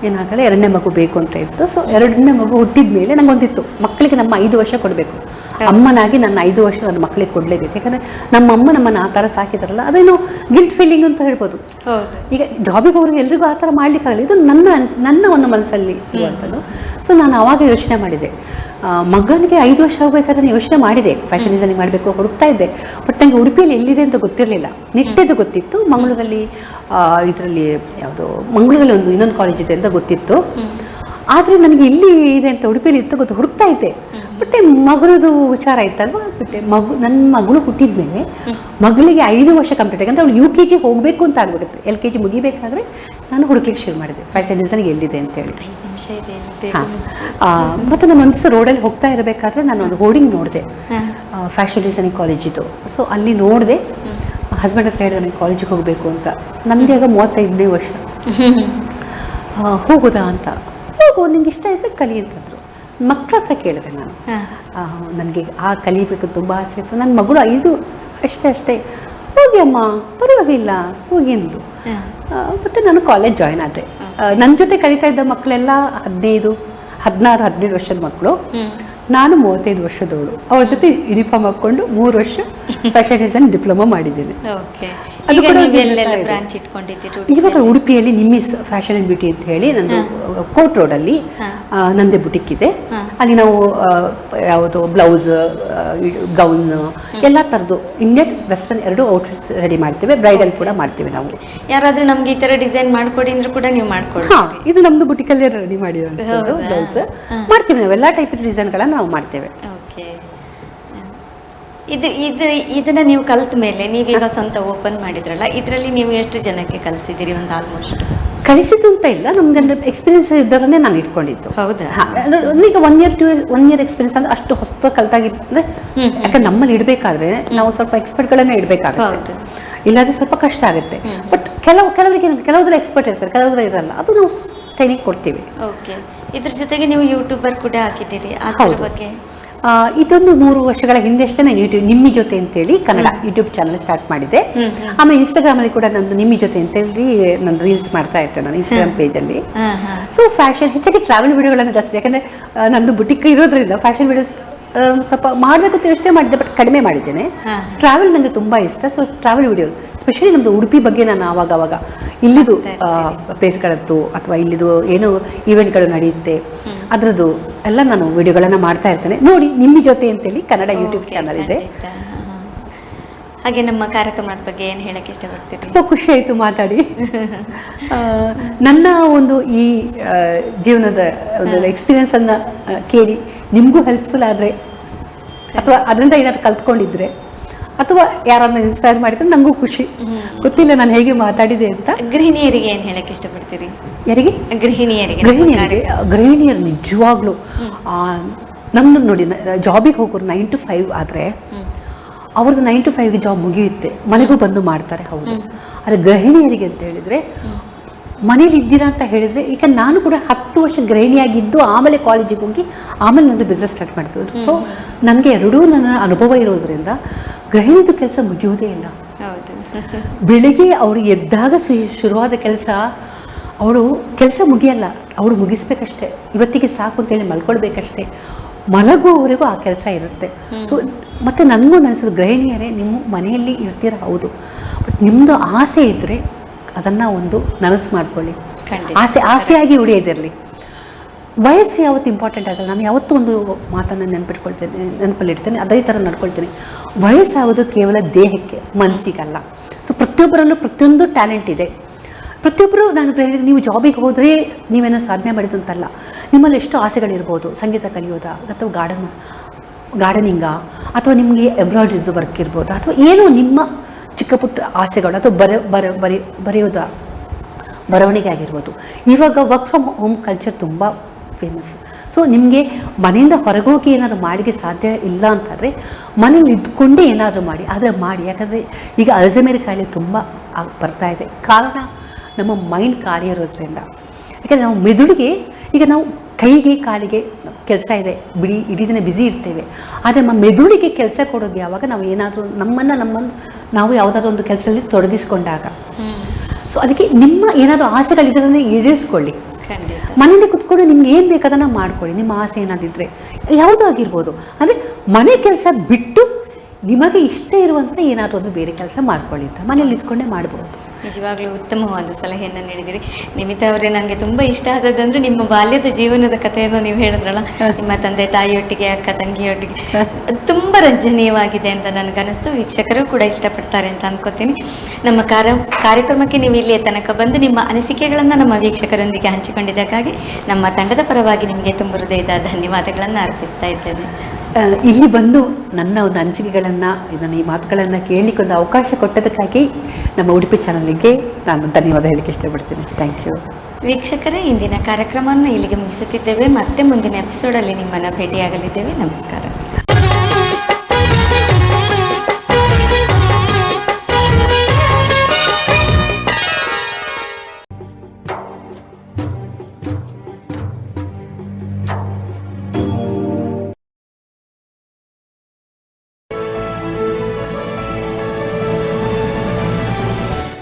[SPEAKER 2] 2ನೇ ಮಗು ಬೇಕು ಅಂತ ಇತ್ತು. ಸೊ 2ನೇ ಮಗು ಹುಟ್ಟಿದ ಮೇಲೆ ನಂಗೊಂದಿತ್ತು, ಮಕ್ಕಳಿಗೆ ನಮ್ಮ 5 ವರ್ಷ ಕೊಡಬೇಕು. ಅಮ್ಮನಾಗಿ ನನ್ನ 5 ವರ್ಷ ನನ್ನ ಮಕ್ಕಳಿಗೆ ಕೊಡಲೇಬೇಕು. ಯಾಕಂದರೆ ನಮ್ಮಮ್ಮ ನಮ್ಮನ್ನು ಆ ಥರ ಸಾಕಿದಾರಲ್ಲ, ಅದೇನು ಗಿಲ್ಟ್ ಫೀಲಿಂಗ್ ಅಂತ ಹೇಳ್ಬೋದು. ಈಗ ಜಾಬಿಗೆ ಹೋಗೋರಿಗೆ ಎಲ್ರಿಗೂ ಆ ಥರ ಮಾಡ್ಲಿಕ್ಕಾಗಲ್ಲ. ಇದು ನನ್ನ ಒಂದು ಮನಸ್ಸಲ್ಲಿ ಇರುವಂಥದ್ದು. ಸೊ ನಾನು ಆವಾಗ ಯೋಚನೆ ಮಾಡಿದೆ, ಮಗನಿಗೆ 5 ವರ್ಷ ಆಗಬೇಕಾದ್ರೆ ನಾನು ಯೋಚನೆ ಮಾಡಿದೆ, ಫ್ಯಾಷನ್ ಡಿಸೈನಿಂಗ್ ಮಾಡಬೇಕು ಹುಡುಕ್ತಾ ಇದ್ದೆ. ಬಟ್ ನನಗೆ ಉಡುಪಿಯಲ್ಲಿ ಎಲ್ಲಿದೆ ಅಂತ ಗೊತ್ತಿರಲಿಲ್ಲ. ನಿಟ್ಟೆದು ಗೊತ್ತಿತ್ತು, ಮಂಗಳೂರಲ್ಲಿ ಇದರಲ್ಲಿ ಯಾವುದೋ ಮಂಗಳೂರಲ್ಲಿ ಇನ್ನೊಂದು ಕಾಲೇಜ್ ಇದೆ ಅಂತ ಗೊತ್ತಿತ್ತು. ಆದರೆ ನನಗೆ ಇಲ್ಲಿ ಇದೆ ಅಂತ ಉಡುಪಿಯಲ್ಲಿ ಇತ್ತು ಹುಡುಕ್ತಾ ಇದ್ದೆ. ಬಟ್ ಮಗಳದು ವಿಚಾರ ಆಯ್ತಲ್ವ, ಬಿಟ್ಟೆ. ನನ್ನ ಮಗಳು ಹುಟ್ಟಿದ ಮೇಲೆ ಮಗಳಿಗೆ 5 ವರ್ಷ ಕಂಪ್ಲೀಟ್ ಆಗಿ, ಅಂದರೆ ಅವಳು UKG ಹೋಗಬೇಕು ಅಂತ ಆಗಬೇಕಿತ್ತು. LKG ಮುಗಿಬೇಕಾದ್ರೆ ನಾನು ಹುಡುಕ್ಲಿಕ್ಕೆ ಶುರು ಮಾಡಿದೆ ಫ್ಯಾಷನ್ ಡಿಸೈನಿಂಗ್ ಎಲ್ಲಿದೆ ಅಂತೇಳಿ. ಮತ್ತು ನಾನು ಒಂದು ದಿವಸ ರೋಡಲ್ಲಿ ಹೋಗ್ತಾ ಇರಬೇಕಾದ್ರೆ ನಾನು ಒಂದು ಹೋರ್ಡಿಂಗ್ ನೋಡಿದೆ, ಫ್ಯಾಷನ್ ಡಿಸೈನಿಂಗ್ ಕಾಲೇಜಿದ್ದು. ಸೊ ಅಲ್ಲಿ ನೋಡಿದೆ, ಹಸ್ಬೆಂಡ್ ಹತ್ರ ಹೇಳಿದೆ ನನಗೆ ಕಾಲೇಜಿಗೆ ಹೋಗಬೇಕು ಅಂತ. ನನಗೆ ಆಗ 35ನೇ ವರ್ಷ. ಹೋಗೋದಾ ಅಂತ. ಹೋಗು, ನಿಂಗೆ ಇಷ್ಟ ಇದ್ದರೆ ಕಲಿ ಅಂತಂದರು. ಮಕ್ಕಳ ಹತ್ರ ಕೇಳಿದೆ ನಾನು, ನನಗೆ ಕಲಿಬೇಕು ತುಂಬ ಆಸೆ ಇತ್ತು. ನನ್ನ ಮಗಳು 5 ಅಷ್ಟೇ ಹೋಗಿ ಅಮ್ಮ ಪರವಾಗಿಲ್ಲ ಹೋಗಿ ಅಂದು. ಮತ್ತು ನಾನು ಕಾಲೇಜ್ ಜಾಯ್ನ್ ಆದೆ. ನನ್ನ ಜೊತೆ ಕಲಿತಾ ಇದ್ದ ಮಕ್ಕಳೆಲ್ಲ 15, 16, 17 ವರ್ಷದ ಮಕ್ಕಳು. ನಾನು 35 ವರ್ಷದವಳು. ಅವ್ರ ಜೊತೆ ಯೂನಿಫಾರ್ಮ್ ಹಾಕ್ಕೊಂಡು 3 ವರ್ಷ ಫ್ಯಾಷನ್ ಡಿಸೈನ್ ಡಿಪ್ಲೊಮಾ ಮಾಡಿದ್ದೀನಿ. ಅದು ಕೂಡ ಇವಾಗ ಉಡುಪಿಯಲ್ಲಿ ನಿಮ್ಮಿಸ್ ಫ್ಯಾಷನ್ ಆ್ಯಂಡ್ ಬ್ಯೂಟಿ ಅಂತ ಹೇಳಿ ನಂದು ಕೋರ್ಟ್ ರೋಡಲ್ಲಿ ನಂದೇ ಬುಟಿಕ್ ಇದೆ. ಅಲ್ಲಿ ನಾವು ಯಾವುದು ಬ್ಲೌಸ್, ಗೌನ್ ಎಲ್ಲ ಥರದ್ದು ಇಂಡಿಯನ್ ವೆಸ್ಟರ್ನ್ 2 ಔಟ್ಫಿಟ್ಸ್ ರೆಡಿ ಮಾಡ್ತೇವೆ. ಬ್ರೈಡಲ್ ಕೂಡ ಮಾಡ್ತೀವಿ ನಾವು.
[SPEAKER 1] ಯಾರಾದರೂ ನಮ್ಗೆ ಈ ಥರ ಡಿಸೈನ್ ಮಾಡ್ಕೊಡಿ ಅಂದ್ರೆ ಕೂಡ ನೀವು ಮಾಡ್ಕೊಡಿ.
[SPEAKER 2] ಹಾಂ, ಇದು ನಮ್ಮದು ಬುಟಿಕಲ್ಲಿ ರೆಡಿ ಮಾಡಿರೋಂಥದ್ದು ಬ್ಲೌಸ್ ಮಾಡ್ತೀವಿ ನಾವು. ಎಲ್ಲ ಟೈಪ್ ಡಿಸೈನ್ಗಳನ್ನು ನಾವು ಮಾಡ್ತೇವೆ.
[SPEAKER 1] ಓಕೆ. ಇದನ್ನ ನೀವು ಕಲ್ತ ಮೇಲೆ ನೀವೀಗ ಸ್ವಂತ ಓಪನ್ ಮಾಡಿದ್ರಲ್ಲ, ಇದರಲ್ಲಿ ನೀವು ಎಷ್ಟು ಜನಕ್ಕೆ ಕಲಿಸಿದ್ದೀರಿ? ಒಂದು ಆಲ್ಮೋಸ್ಟ್
[SPEAKER 2] ಕಲಿಸಿದ್ದು ಅಂತ ಇಲ್ಲ, ನಮ್ಗೆ ಎಕ್ಸ್ಪೀರಿಯನ್ಸ್ ಇದ್ದರನ್ನೇ ನಾನು ಇಟ್ಕೊಂಡಿದ್ದು.
[SPEAKER 1] ಹೌದಾ?
[SPEAKER 2] ಈಗ 1 year 2 year ಎಕ್ಸ್ಪೀರಿಯನ್ಸ್ ಅಂದರೆ ಅಷ್ಟು ಹೊಸ ಕಲ್ತಾಗಿ, ಅಂದರೆ ಯಾಕಂದ್ರೆ ನಮ್ಮಲ್ಲಿ ಇಡಬೇಕಾದ್ರೆ ನಾವು ಸ್ವಲ್ಪ ಎಕ್ಸ್ಪರ್ಟ್ಗಳನ್ನೇ ಇಡಬೇಕಾಗುತ್ತೆ, ಇಲ್ಲಾಂದರೆ ಸ್ವಲ್ಪ ಕಷ್ಟ ಆಗುತ್ತೆ. ಬಟ್ ಕೆಲವರಿಗೆ ಎಕ್ಸ್ಪರ್ಟ್ ಇರ್ತಾರೆ, ಕೆಲವರು ಇರಲ್ಲ. ಅದು ನಾವು ಟ್ರೈನಿಂಗ್ ಕೊಡ್ತೀವಿ.
[SPEAKER 1] ಓಕೆ. ಇದ್ರ ಜೊತೆಗೆ ನೀವು ಯೂಟ್ಯೂಬರ್ ಕೂಡ ಹಾಕಿದ್ದೀರಿ, ಅದ್ರ ಬಗ್ಗೆ?
[SPEAKER 2] ಇದೊಂದು 3 ವರ್ಷಗಳ ಹಿಂದೆ ಅಷ್ಟೇ ನಾನು ನಿಮ್ಮಿ ಜೊತೆ ಅಂತೇಳಿ ಕನ್ನಡ ಯೂಟ್ಯೂಬ್ ಚಾನಲ್ ಸ್ಟಾರ್ಟ್ ಮಾಡಿದೆ. ಆಮೇಲೆ ಇನ್ಸ್ಟಾಗ್ರಾಮಲ್ಲಿ ಕೂಡ ನಂದು ನಿಮ್ಮಿ ಜೊತೆ ಅಂತೇಳಿ ನಾನು ರೀಲ್ಸ್ ಮಾಡ್ತಾ ಇರ್ತೇನೆ ನಾನು ಇನ್ಸ್ಟಾಗ್ರಾಮ್ ಪೇಜಲ್ಲಿ. ಸೊ ಫ್ಯಾಷನ್, ಹೆಚ್ಚಾಗಿ ಟ್ರಾವೆಲ್ ವಿಡಿಯೋಗಳನ್ನು ಜಾಸ್ತಿ, ಯಾಕಂದರೆ ನಂದು ಬುಟಿಕ್ ಇರೋದ್ರಿಂದ ಫ್ಯಾಷನ್ ವಿಡಿಯೋಸ್ ಸ್ವಲ್ಪ ಮಾಡಬೇಕಂತ ಯೋಚನೆ ಮಾಡಿದ್ದೆ, ಬಟ್ ಕಡಿಮೆ ಮಾಡಿದ್ದೇನೆ. ಟ್ರಾವೆಲ್ ನನಗೆ ತುಂಬ ಇಷ್ಟ. ಸೊ ಟ್ರಾವೆಲ್ ವಿಡಿಯೋ, ಸ್ಪೆಷಲಿ ನಮ್ಮದು ಉಡುಪಿ ಬಗ್ಗೆ ನಾನು ಆವಾಗ ಇಲ್ಲಿದು ಪ್ಲೇಸ್ಗಳದ್ದು ಅಥವಾ ಇಲ್ಲಿದು ಏನೋ ಈವೆಂಟ್ಗಳು ನಡೆಯುತ್ತೆ ಅದರದ್ದು ಎಲ್ಲ ನಾನು ವಿಡಿಯೋಗಳನ್ನು ಮಾಡ್ತಾ ಇರ್ತೇನೆ. ನೋಡಿ ನಿಮ್ಮಿ ಜೊತೆ ಅಂತೇಳಿ ಕನ್ನಡ ಯೂಟ್ಯೂಬ್ ಚಾನಲ್ ಇದೆ.
[SPEAKER 1] ಹಾಗೆ ನಮ್ಮ ಕಾರ್ಯಕ್ರಮದ ಬಗ್ಗೆ ಏನು ಹೇಳಕ್ಕೆ ಇಷ್ಟಪಡ್ತೀರಿ?
[SPEAKER 2] ತುಂಬ ಖುಷಿ ಆಯಿತು ಮಾತಾಡಿ. ನನ್ನ ಒಂದು ಈ ಜೀವನದ ಒಂದು ಎಕ್ಸ್ಪೀರಿಯನ್ಸನ್ನು ಕೇಳಿ ನಿಮಗೂ ಹೆಲ್ಪ್ಫುಲ್ ಆದರೆ ಅಥವಾ ಅದರಿಂದ ಏನಾದ್ರು ಕಲ್ತ್ಕೊಂಡಿದ್ರೆ ಅಥವಾ ಯಾರನ್ನ ಇನ್ಸ್ಪೈರ್ ಮಾಡಿದ್ರೆ ನನಗೂ ಖುಷಿ. ಗೊತ್ತಿಲ್ಲ ನಾನು ಹೇಗೆ ಮಾತಾಡಿದೆ ಅಂತ.
[SPEAKER 1] ಗೃಹಿಣಿಯರಿಗೆ ಏನು ಹೇಳಕ್ಕೆ ಇಷ್ಟಪಡ್ತೀರಿ?
[SPEAKER 2] ಯಾರಿಗೆ? ಗೃಹಿಣಿಯರು ನಿಜವಾಗ್ಲೂ ನಮ್ದು ನೋಡಿ, ಜಾಬಿಗೆ ಹೋಗೋರು 9 to 5 ಆದರೆ ಅವ್ರದ್ದು 9 to 5ಗೆ ಜಾಬ್ ಮುಗಿಯುತ್ತೆ, ಮನೆಗೂ ಬಂದು ಮಾಡ್ತಾರೆ, ಹೌದು. ಆದರೆ ಗೃಹಿಣಿಯರಿಗೆ ಅಂತ ಹೇಳಿದರೆ ಮನೇಲಿ ಇದ್ದೀರಾ ಅಂತ ಹೇಳಿದರೆ, ಈಗ ನಾನು ಕೂಡ 10 ವರ್ಷ ಗೃಹಿಣಿಯಾಗಿದ್ದು ಆಮೇಲೆ ಕಾಲೇಜಿಗೆ ಹೋಗಿ ಆಮೇಲೆ ನಂದು ಬಿಸ್ನೆಸ್ ಸ್ಟಾರ್ಟ್ ಮಾಡ್ತಿದ್ದು. ಸೊ ನನಗೆ ಎರಡೂ ನನ್ನ ಅನುಭವ ಇರೋದ್ರಿಂದ ಗೃಹಿಣಿದು ಕೆಲಸ ಮುಗಿಯೋದೇ ಇಲ್ಲ. ಬೆಳಿಗ್ಗೆ ಅವಳು ಎದ್ದಾಗ ಶುರುವಾದ ಕೆಲಸ, ಅವಳು ಕೆಲಸ ಮುಗಿಯಲ್ಲ, ಅವಳು ಮುಗಿಸ್ಬೇಕಷ್ಟೆ, ಇವತ್ತಿಗೆ ಸಾಕು ಅಂತೇಳಿ ಮಲ್ಕೊಳ್ಬೇಕಷ್ಟೆ, ಮಲಗುವವರೆಗೂ ಆ ಕೆಲಸ ಇರುತ್ತೆ. ಸೊ ಮತ್ತು ನನಗೂ ಅನಿಸೋದು, ಗೃಹಿಣಿಯರೇ ನಿಮ್ಮ ಮನೆಯಲ್ಲಿ ಇರ್ತೀರ ಹೌದು, ಬಟ್ ನಿಮ್ಮದು ಆಸೆ ಇದ್ದರೆ ಅದನ್ನು ಒಂದು ನನಸು ಮಾಡ್ಕೊಳ್ಳಿ. ಆಸೆಯಾಗಿ ಉಳಿಯೋದಿರಲಿ. ವಯಸ್ಸು ಯಾವತ್ತು ಇಂಪಾರ್ಟೆಂಟ್ ಆಗಲ್ಲ. ನಾನು ಯಾವತ್ತೂ ಒಂದು ಮಾತನ್ನು ನೆನಪಲ್ಲಿಡ್ತೇನೆ, ಅದೇ ಥರ ನಡ್ಕೊಳ್ತೇನೆ. ವಯಸ್ಸಾಗೋದು ಕೇವಲ ದೇಹಕ್ಕೆ, ಮನಸ್ಸಿಗಲ್ಲ. ಸೊ ಪ್ರತಿಯೊಬ್ಬರಲ್ಲೂ ಪ್ರತಿಯೊಂದು ಟ್ಯಾಲೆಂಟ್ ಇದೆ. ಪ್ರತಿಯೊಬ್ಬರು, ನಾನು ಹೇಳಿದ್ರೆ, ನೀವು ಜಾಬಿಗೆ ಹೋದರೆ ನೀವೇನೋ ಸಾಧನೆ ಮಾಡಿದ್ದು ಅಂತಲ್ಲ. ನಿಮ್ಮಲ್ಲಿ ಎಷ್ಟು ಆಸೆಗಳಿರ್ಬೋದು, ಸಂಗೀತ ಕಲಿಯೋದಾ, ಅಥವಾ ಗಾರ್ಡನಿಂಗಾ, ಅಥವಾ ನಿಮಗೆ ಎಂಬ್ರಾಯ್ಡ್ರಿದು ವರ್ಕ್ ಇರ್ಬೋದು, ಅಥವಾ ಏನೋ ನಿಮ್ಮ ಚಿಕ್ಕ ಪುಟ್ಟ ಆಸೆಗಳು, ಅಥವಾ ಬರೆಯೋದಾ, ಬರವಣಿಗೆ ಆಗಿರ್ಬೋದು. ಇವಾಗ ವರ್ಕ್ ಫ್ರಮ್ ಹೋಮ್ ಕಲ್ಚರ್ ತುಂಬ ಫೇಮಸ್. ಸೊ ನಿಮಗೆ ಮನೆಯಿಂದ ಹೊರಗೋಗಿ ಏನಾದರೂ ಮಾಡಿಗೆ ಸಾಧ್ಯ ಇಲ್ಲ ಅಂತಾದರೆ ಮನೇಲಿ ಇದ್ದುಕೊಂಡೇ ಏನಾದರೂ ಮಾಡಿ, ಆದರೆ ಮಾಡಿ. ಯಾಕಂದರೆ ಈಗ ಅಲ್ಝೈಮರ್ ಕಾಯಿಲೆ ತುಂಬ ಬರ್ತಾ ಇದೆ. ಕಾರಣ ನಮ್ಮ ಮೈಂಡ್ ಖಾಲಿ ಇರೋದ್ರಿಂದ. ಯಾಕಂದರೆ ನಾವು ಮೆದುಳಿಗೆ, ಈಗ ನಾವು ಕೈಗೆ ಕಾಲಿಗೆ ಕೆಲಸ ಇದೆ, ಇಡೀ ದಿನ ಬ್ಯುಸಿ ಇರ್ತೇವೆ. ಆದರೆ ನಮ್ಮ ಮೆದುಳಿಗೆ ಕೆಲಸ ಕೊಡೋದು ಯಾವಾಗ ನಾವು ಏನಾದರೂ ನಮ್ಮನ್ನು ನಾವು ಯಾವುದಾದ್ರೂ ಒಂದು ಕೆಲಸದಲ್ಲಿ ತೊಡಗಿಸ್ಕೊಂಡಾಗ. ಸೊ ಅದಕ್ಕೆ ನಿಮ್ಮ ಏನಾದರೂ ಆಸೆಗಳಿದ್ದದನ್ನು ಈಡೇರಿಸ್ಕೊಳ್ಳಿ. ಮನೇಲಿ ಕುತ್ಕೊಂಡು ನಿಮ್ಗೆ ಏನು ಬೇಕು ಅದನ್ನು ಮಾಡ್ಕೊಳ್ಳಿ. ನಿಮ್ಮ ಆಸೆ ಏನಾದಿದ್ರೆ ಯಾವುದೂ ಆಗಿರ್ಬೋದು. ಅಂದರೆ ಮನೆ ಕೆಲಸ ಬಿಟ್ಟು ನಿಮಗೆ ಇಷ್ಟ ಇರುವಂಥ ಏನಾದರೂ ಒಂದು ಬೇರೆ ಕೆಲಸ ಮಾಡ್ಕೊಳ್ಳಿ ಅಂತ ಮನೇಲಿ ಇದ್ಕೊಂಡೇ ಮಾಡ್ಬೋದು.
[SPEAKER 1] ನಿಜವಾಗ್ಲೂ ಉತ್ತಮವಾದ ಸಲಹೆಯನ್ನು ನೀಡಿದಿರಿ ನಿಮಿತಾ ಅವರೇ. ನನಗೆ ತುಂಬ ಇಷ್ಟ ಆದದ್ದಂದ್ರೆ ನಿಮ್ಮ ಬಾಲ್ಯದ ಜೀವನದ ಕಥೆಯನ್ನು ನೀವು ಹೇಳಿದ್ರಲ್ಲ, ನಿಮ್ಮ ತಂದೆ ತಾಯಿಯೊಟ್ಟಿಗೆ, ಅಕ್ಕ ತಂಗಿಯೊಟ್ಟಿಗೆ, ತುಂಬ ರಂಜನೀಯವಾಗಿದೆ ಅಂತ ನನಗನ್ನಿಸ್ತು. ವೀಕ್ಷಕರು ಕೂಡ ಇಷ್ಟಪಡ್ತಾರೆ ಅಂತ ಅನ್ಕೋತೀನಿ. ನಮ್ಮ ಕಾರ್ಯಕ್ರಮಕ್ಕೆ ನೀವು ಇಲ್ಲಿಯ ತನಕ ಬಂದು ನಿಮ್ಮ ಅನಿಸಿಕೆಗಳನ್ನು ನಮ್ಮ ವೀಕ್ಷಕರೊಂದಿಗೆ ಹಂಚಿಕೊಂಡಿದ್ದಕ್ಕಾಗಿ ನಮ್ಮ ತಂಡದ ಪರವಾಗಿ ನಿಮಗೆ ತುಂಬ ಹೃದಯದ ಧನ್ಯವಾದಗಳನ್ನು ಅರ್ಪಿಸ್ತಾ ಇದ್ದೇನೆ.
[SPEAKER 2] ಇಲ್ಲಿ ಬಂದು ನನ್ನ ಒಂದು ಅನಿಸಿಕೆಗಳನ್ನು, ನನ್ನ ಈ ಮಾತುಗಳನ್ನು ಕೇಳಲಿಕ್ಕೆ ಒಂದು ಅವಕಾಶ ಕೊಟ್ಟದಕ್ಕಾಗಿ ನಮ್ಮ ಉಡುಪಿ ಚಾನಲ್ಗೆ ನಾನು ಧನ್ಯವಾದ ಹೇಳಲಿಕ್ಕೆ ಇಷ್ಟಪಡ್ತೀನಿ. Thank you.
[SPEAKER 1] ವೀಕ್ಷಕರೇ, ಇಂದಿನ ಕಾರ್ಯಕ್ರಮವನ್ನು ಇಲ್ಲಿಗೆ ಮುಗಿಸುತ್ತಿದ್ದೇವೆ. ಮತ್ತೆ ಮುಂದಿನ ಎಪಿಸೋಡಲ್ಲಿ ನಿಮ್ಮನ್ನು ಭೇಟಿಯಾಗಲಿದ್ದೇವೆ. ನಮಸ್ಕಾರ.